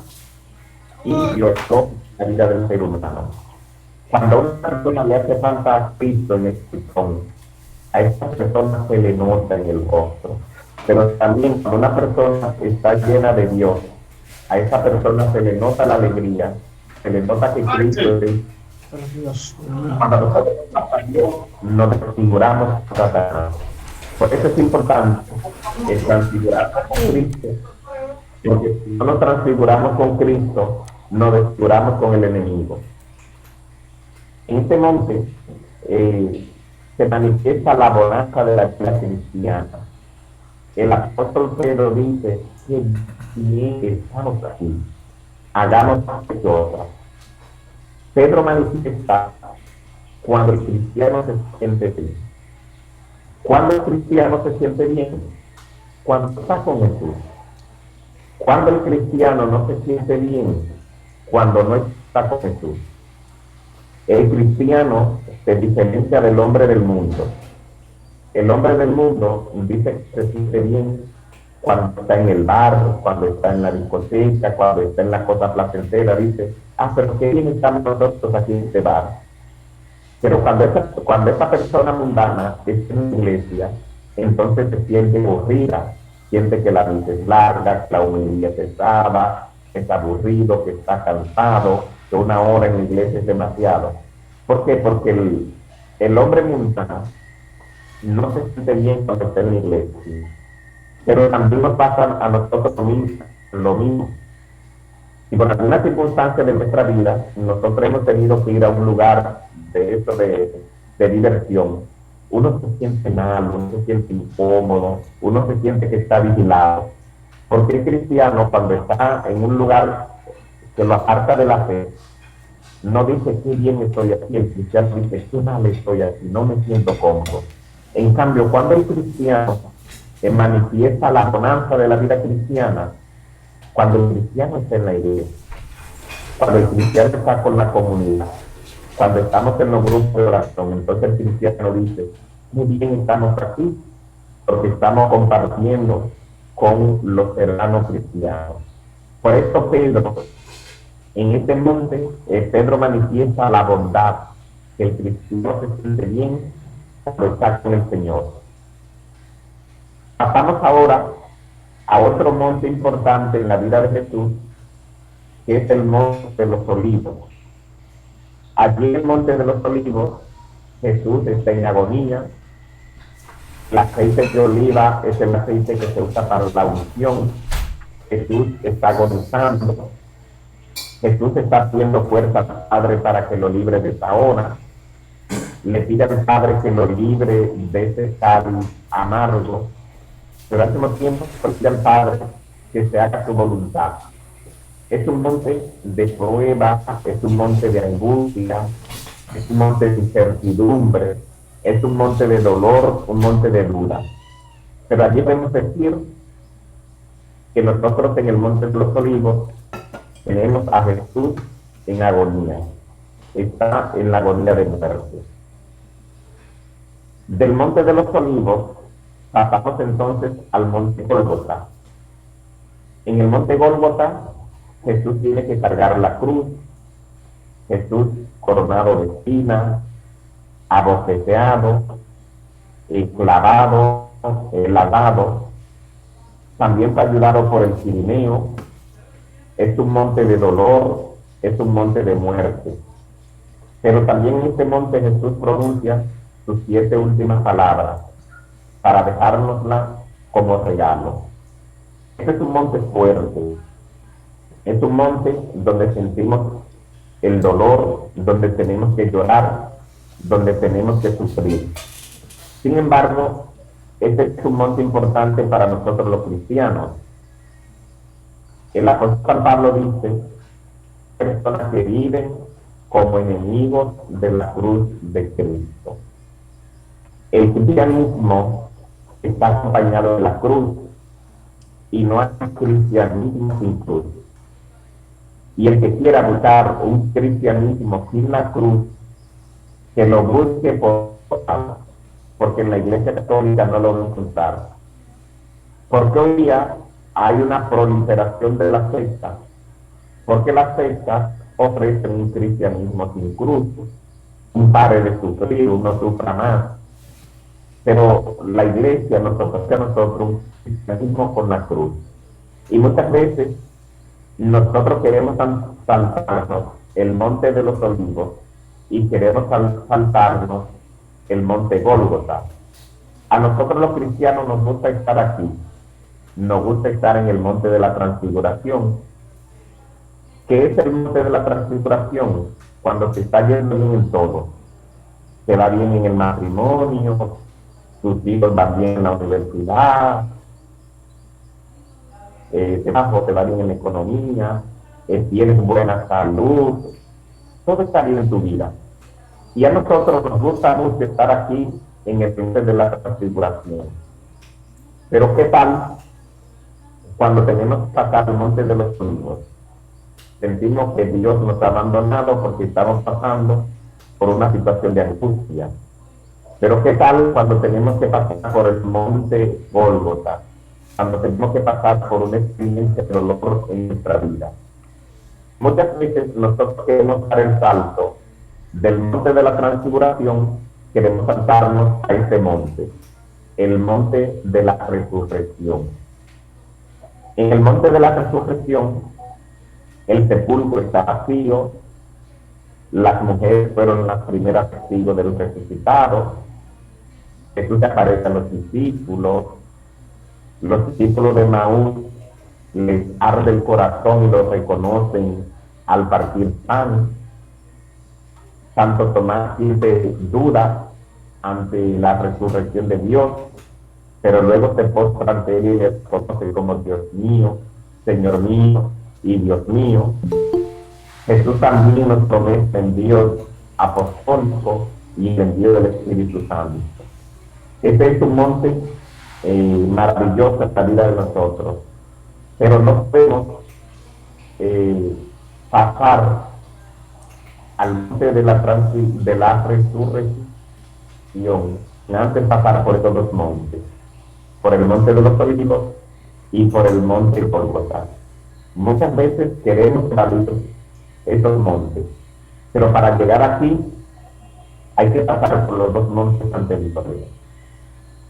y biológico en la vida del ser humano. Cuando a una persona le hace falta a Cristo en el corazón, a esa persona se le nota en el rostro. Pero también cuando una persona está llena de Dios, a esa persona se le nota la alegría, se le nota que Cristo es. Cuando nosotros nos desfiguramos a Satanás. Por eso es importante transfigurarnos con Cristo, porque si no nos transfiguramos con Cristo, nos desfiguramos con el enemigo. En este monte se manifiesta la bonanza de la vida cristiana. El apóstol Pedro dice que bien estamos aquí, hagamos cosas. Pedro manifiesta cuando el cristiano se siente bien. Cuando el cristiano se siente bien, cuando está con Jesús. Cuando el cristiano no se siente bien, cuando no está con Jesús. El cristiano se diferencia del hombre del mundo. El hombre del mundo dice que se siente bien cuando está en el bar, cuando está en la discoteca, cuando está en la cosa placentera. Dice, pero qué bien estamos nosotros aquí en este bar. Pero cuando esa persona mundana está en la iglesia, entonces se siente aburrida, siente que la vida es larga, que la humildad es pesada, que está aburrido, que está cansado, que 1 hora en la iglesia es demasiado. ¿Por qué? Porque el hombre mundano no se siente bien cuando está en la iglesia. Pero también nos pasa a nosotros lo mismo. Y por alguna circunstancia de nuestra vida, nosotros hemos tenido que ir a un lugar de diversión. Uno se siente mal, uno se siente incómodo, uno se siente que está vigilado. Porque el cristiano, cuando está en un lugar que lo aparta de la fe, no dice qué bien estoy aquí. El cristiano dice qué mal estoy aquí, no me siento cómodo. En cambio, cuando el cristiano manifiesta la bonanza de la vida cristiana, cuando el cristiano está en la iglesia, cuando el cristiano está con la comunidad, cuando estamos en los grupos de oración, entonces el cristiano dice, muy bien estamos aquí, porque estamos compartiendo con los hermanos cristianos. Por esto Pedro, en este monte, Pedro manifiesta la bondad que el cristiano se siente bien cuando está con el Señor. Pasamos ahora a otro monte importante en la vida de Jesús, que es el Monte de los Olivos. Allí en el Monte de los Olivos, Jesús está en agonía. El aceite de oliva es el aceite que se usa para la unción. Jesús está agonizando. Jesús está pidiendo fuerza al Padre para que lo libre de esa hora. Le pide al Padre que lo libre de ese cáliz amargo. Pero al mismo tiempo le pide al Padre que se haga su voluntad. Es un monte de prueba, es un monte de angustia, es un monte de incertidumbre, es un monte de dolor, un monte de duda. Pero allí podemos decir que nosotros en el Monte de los Olivos tenemos a Jesús en agonía. Está en la agonía de muerte. Del Monte de los Olivos pasamos entonces al Monte Gólgota. En el Monte Gólgota Jesús tiene que cargar la cruz. Jesús coronado de espinas, abofeteado, clavado, lavado, también fue ayudado por el Cirineo. Es un monte de dolor, es un monte de muerte. Pero también en este monte Jesús pronuncia sus 7 últimas palabras para dejárnoslas como regalo. Este es un monte fuerte, es un monte donde sentimos el dolor, donde tenemos que llorar, donde tenemos que sufrir. Sin embargo, este es un monte importante para nosotros los cristianos. El apóstol Pablo dice: personas que viven como enemigos de la cruz de Cristo. El cristianismo está acompañado de la cruz y no hay cristianismo sin cruz. Y el que quiera buscar un cristianismo sin la cruz, que lo busque porque en la Iglesia Católica no lo va a encontrar. Porque hoy día hay una proliferación de las sectas, porque las sectas ofrecen un cristianismo sin cruz. Un pare de sufrir, uno sufra más. Pero la Iglesia nos ofrece a nosotros un cristianismo con la cruz. Y muchas veces nosotros queremos saltarnos el Monte de los Olivos y queremos saltarnos el Monte Gólgota. A nosotros los cristianos nos gusta estar aquí, nos gusta estar en el Monte de la Transfiguración. ¿Qué es el Monte de la Transfiguración? Cuando te está yendo bien en todo. Te va bien en el matrimonio, tus hijos van bien en la universidad, te va bien en la economía, tienes buena salud, todo está bien en tu vida. Y a nosotros nos gusta mucho estar aquí en el Monte de la Transfiguración. Pero ¿qué tal cuando tenemos que pasar el Monte de los Olivos? Sentimos que Dios nos ha abandonado porque estamos pasando por una situación de angustia. Pero ¿qué tal cuando tenemos que pasar por el Monte Gólgota? Cuando tenemos que pasar por una experiencia de dolor en nuestra vida. Muchas veces nosotros queremos dar el salto del Monte de la Transfiguración, queremos saltarnos a este monte, el Monte de la Resurrección. En el Monte de la Resurrección, el sepulcro está vacío, las mujeres fueron las primeras testigos del resucitado. Jesús se aparece a los discípulos de Maús les arde el corazón y lo reconocen al partir pan. Santo Tomás siente duda ante la resurrección de Dios, pero luego se postra ante él y le reconoce como Dios mío, Señor mío y Dios mío. Jesús también nos promete el Dios apostólico y el envío del Espíritu Santo. Este es un monte maravilloso en la vida de nosotros, pero no podemos pasar al monte de la resurrección antes de pasar por estos dos montes, por el Monte de los Olivos y por el Monte Gólgota. Muchas veces queremos salir esos montes, pero para llegar aquí hay que pasar por los dos montes anteriores.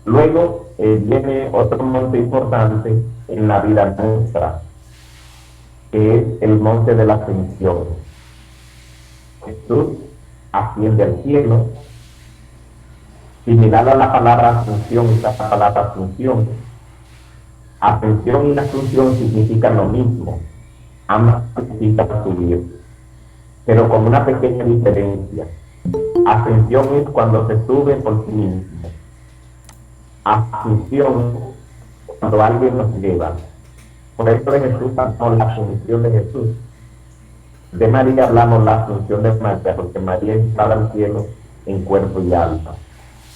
Luego viene otro monte importante en la vida nuestra, que es el monte de la ascensión. Jesús asciende al cielo, similar a la palabra asunción, esta palabra asunción. Ascensión y asunción significan lo mismo, ambas significan subir, pero con una pequeña diferencia. Ascensión es cuando se sube por sí mismo. Asunción cuando alguien nos lleva. Por eso de Jesús hablamos la asunción de Jesús. De María hablamos la asunción de María, porque María estaba al cielo en cuerpo y alma.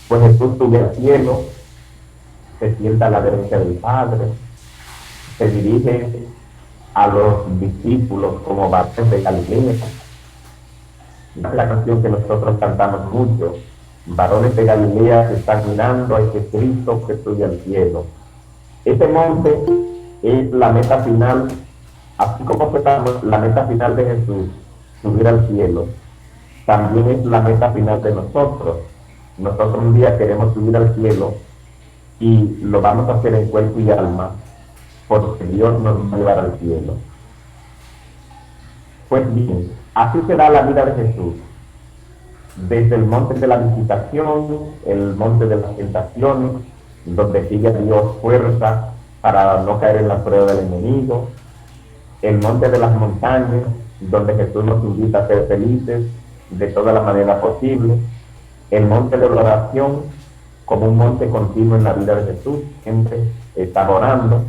Pues Jesús sube al cielo, se sienta a la derecha del Padre, se dirige a los discípulos como varones de Galilea. Es la canción que nosotros cantamos mucho. Varones de Galilea que están mirando a ese Cristo que sube al cielo. Ese monte es la meta final, así como fue la meta final de Jesús, subir al cielo, también es la meta final de nosotros. Nosotros un día queremos subir al cielo y lo vamos a hacer en cuerpo y alma, porque Dios nos va a llevar al cielo. Pues bien, así será la vida de Jesús. Desde el monte de la visitación, el monte de las tentaciones, donde sigue Dios fuerza para no caer en la prueba del enemigo, el monte de las montañas, donde Jesús nos invita a ser felices de toda la manera posible, el monte de la oración, como un monte continuo en la vida de Jesús, siempre está orando,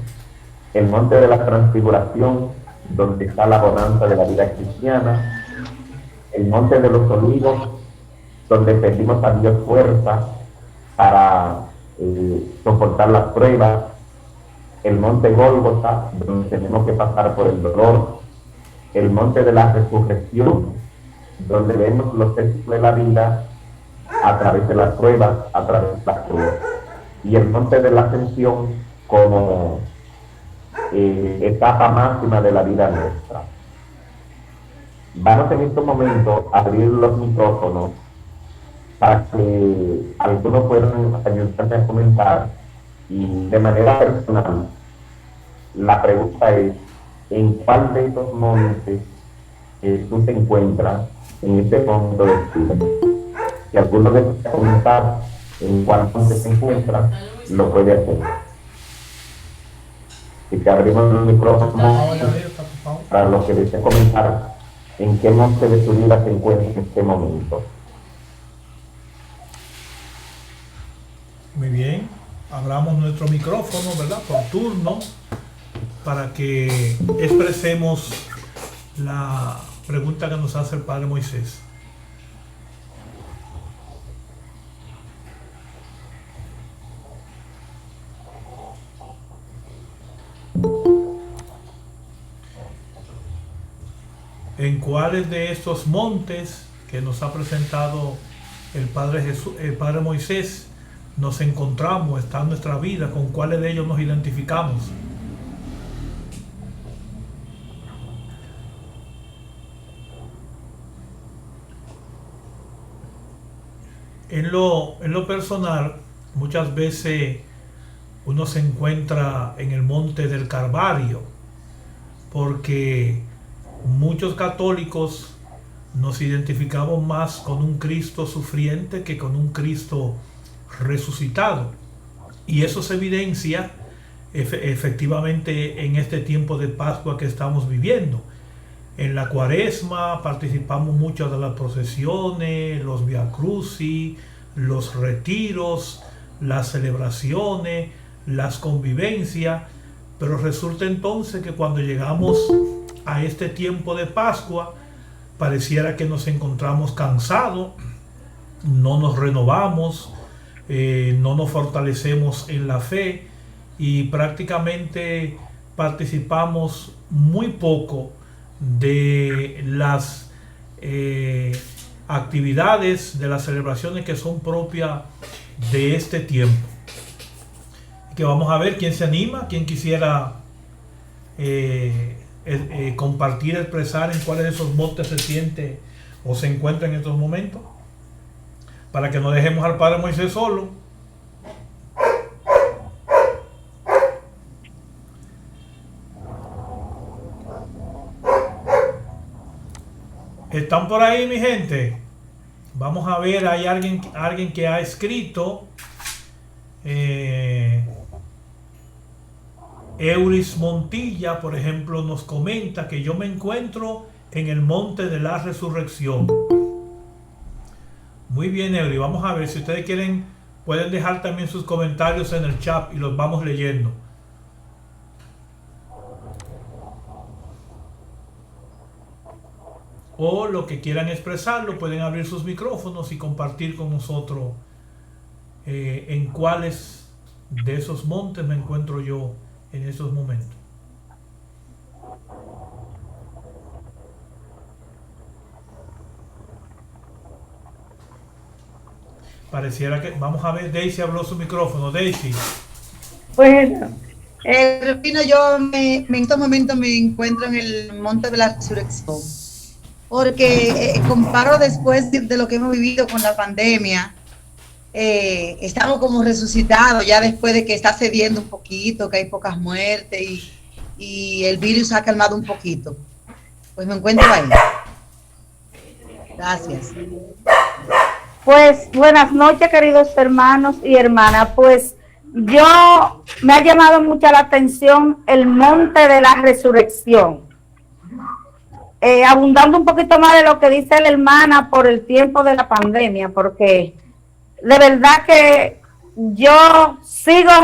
el monte de la transfiguración, donde está la bonanza de la vida cristiana, el monte de los olivos, donde pedimos a Dios fuerza para soportar las pruebas, el monte Gólgota, donde tenemos que pasar por el dolor, el monte de la resurrección, donde vemos los éxitos de la vida a través de las pruebas, a través de la cruz, y el monte de la ascensión como etapa máxima de la vida nuestra. Vamos en estos momentos a abrir los micrófonos para que algunos puedan ayudarme a comentar, y de manera personal la pregunta es: ¿en cuál de estos montes tú te encuentras en este momento del cielo? Si alguno desea comentar en cuál monte se encuentra, lo puede hacer. Y que abrimos los micrófonos para los que deseen comentar en qué monte de su vida se encuentra en este momento. Muy bien, abramos nuestro micrófono, ¿verdad? Por turno, para que expresemos la pregunta que nos hace el Padre Moisés. ¿En cuáles de estos montes que nos ha presentado el Padre Jesús, el Padre Moisés, nos encontramos, está en nuestra vida? ¿Con cuáles de ellos nos identificamos? En lo personal, muchas veces uno se encuentra en el monte del Calvario, porque muchos católicos nos identificamos más con un Cristo sufriente que con un Cristo resucitado, y eso se evidencia efectivamente en este tiempo de Pascua que estamos viviendo. En la Cuaresma participamos mucho de las procesiones, los Via Crucis, los retiros, las celebraciones, las convivencias, pero resulta entonces que cuando llegamos a este tiempo de Pascua, pareciera que nos encontramos cansados, no nos renovamos, no nos fortalecemos en la fe, y prácticamente participamos muy poco de las actividades, de las celebraciones que son propias de este tiempo. Que vamos a ver quién se anima, quién quisiera compartir, expresar en cuáles de esos montes se siente o se encuentra en estos momentos. para que no dejemos al Padre Moisés solo. ¿Están por ahí, mi gente? Vamos a ver, hay alguien que ha escrito. Euris Montilla, por ejemplo, nos comenta que yo me encuentro en el monte de la resurrección. Muy bien, Euris, vamos a ver si ustedes quieren, pueden dejar también sus comentarios en el chat y los vamos leyendo. O lo que quieran expresarlo, pueden abrir sus micrófonos y compartir con nosotros en cuáles de esos montes me encuentro yo en esos momentos. Pareciera que, vamos a ver, Daisy abrió su micrófono. Daisy. Bueno, Rufino, yo en estos momentos me encuentro en el monte de la resurrección, porque comparo después de lo que hemos vivido con la pandemia. Estamos como resucitados ya después de que está cediendo un poquito, que hay pocas muertes y el virus ha calmado un poquito. Pues me encuentro ahí. Gracias. Pues buenas noches, queridos hermanos y hermanas. Pues yo me ha llamado mucha la atención el monte de la resurrección. Abundando un poquito más de lo que dice la hermana por el tiempo de la pandemia, porque de verdad que yo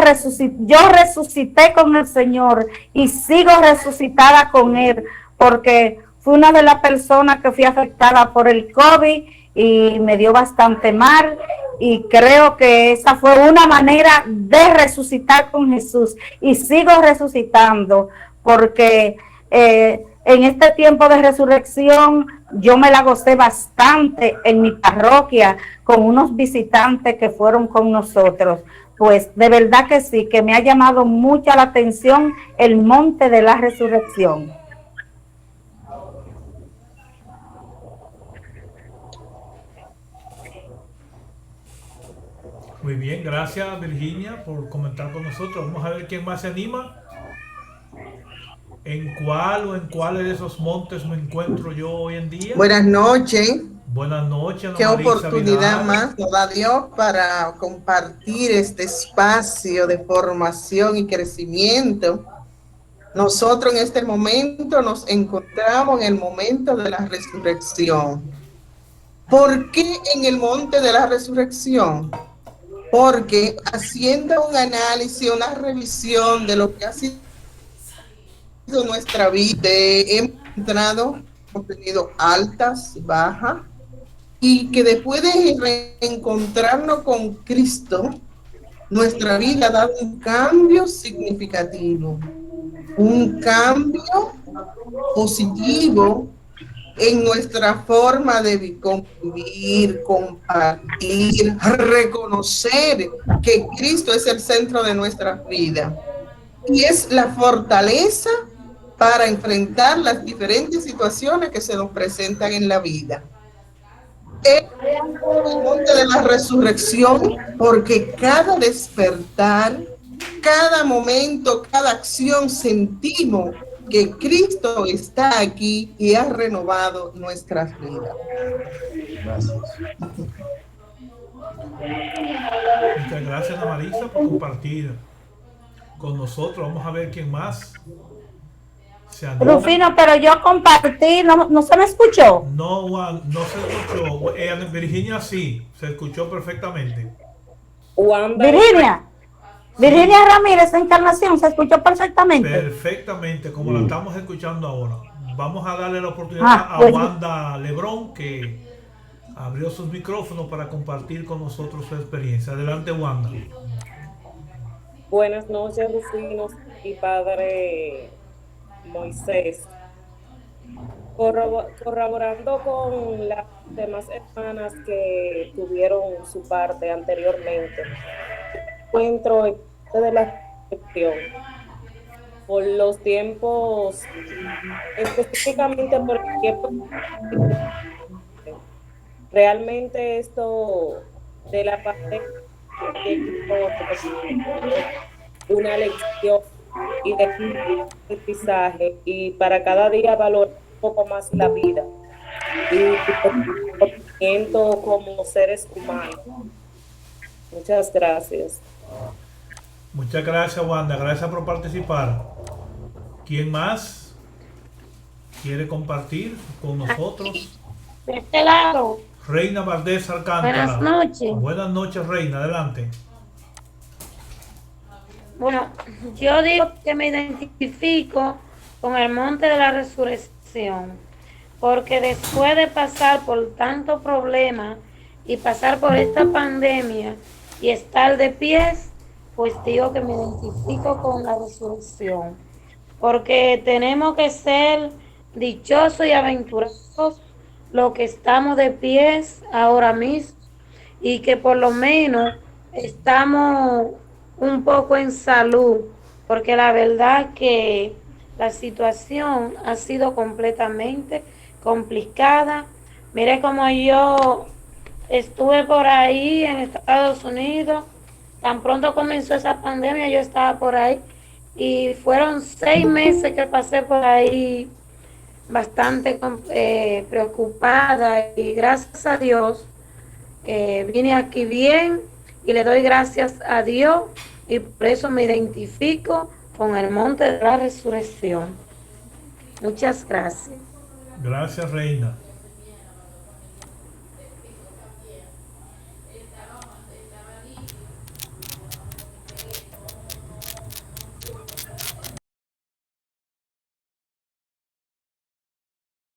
resucité con el Señor y sigo resucitada con Él, porque fui una de las personas que fui afectada por el COVID y me dio bastante mal, y creo que esa fue una manera de resucitar con Jesús, y sigo resucitando, porque en este tiempo de resurrección yo me la gocé bastante en mi parroquia con unos visitantes que fueron con nosotros. Pues de verdad que sí, que me ha llamado mucha la atención el monte de la resurrección. Muy bien, gracias Virginia por comentar con nosotros. Vamos a ver quién más se anima. ¿En cuál o en cuáles de esos montes me encuentro yo hoy en día? Buenas noches. Buenas noches. Qué oportunidad más nos da Dios para compartir este espacio de formación y crecimiento. Nosotros en este momento nos encontramos en el momento de la resurrección. ¿Por qué en el monte de la resurrección? Porque haciendo un análisis, una revisión de lo que ha sido nuestra vida, hemos tenido altas, bajas, y que después de reencontrarnos con Cristo, nuestra vida ha dado un cambio significativo, un cambio positivo en nuestra forma de convivir, compartir, reconocer que Cristo es el centro de nuestra vida y es la fortaleza para enfrentar las diferentes situaciones que se nos presentan en la vida. El monte de la resurrección, porque cada despertar, cada momento, cada acción sentimos que Cristo está aquí y ha renovado nuestras vidas. Gracias. Muchas gracias, Ana Marisa, por compartir con nosotros. Vamos a ver quién más se anima. Rufino, pero yo compartí, ¿no se me escuchó? No, Juan, no se escuchó. Virginia sí, se escuchó perfectamente. Virginia Ramírez, Encarnación, ¿se escuchó perfectamente? Perfectamente, como la estamos escuchando ahora. Vamos a darle la oportunidad a Wanda Lebrón, que abrió sus micrófonos para compartir con nosotros su experiencia. Adelante, Wanda. Buenas noches, Rufino y Padre Moisés. Corroborando con las demás hermanas que tuvieron su parte anteriormente, encuentro de la cuestión por los tiempos, específicamente por el tiempo. Realmente esto de la pandemia, una lección y de un aprendizaje, y para cada día valorar un poco más la vida y el comportamiento como seres humanos. Muchas gracias. Muchas gracias, Wanda. Gracias por participar. ¿Quién más quiere compartir con nosotros? De este lado, Reina Valdés Alcántara. buenas noches. Buenas noches, Reina. Adelante. Bueno, yo digo que me identifico con el monte de la resurrección, porque después de pasar por tanto problema y pasar por esta pandemia y estar de pies, pues digo que me identifico con la resurrección, porque tenemos que ser dichosos y aventurados los que estamos de pies ahora mismo y que por lo menos estamos un poco en salud, porque la verdad que la situación ha sido completamente complicada. Mire como yo estuve por ahí en Estados Unidos, tan pronto comenzó esa pandemia, yo estaba por ahí y fueron 6 meses que pasé por ahí bastante preocupada, y gracias a Dios vine aquí bien y le doy gracias a Dios, y por eso me identifico con el monte de la resurrección. Muchas gracias. Gracias, Reina.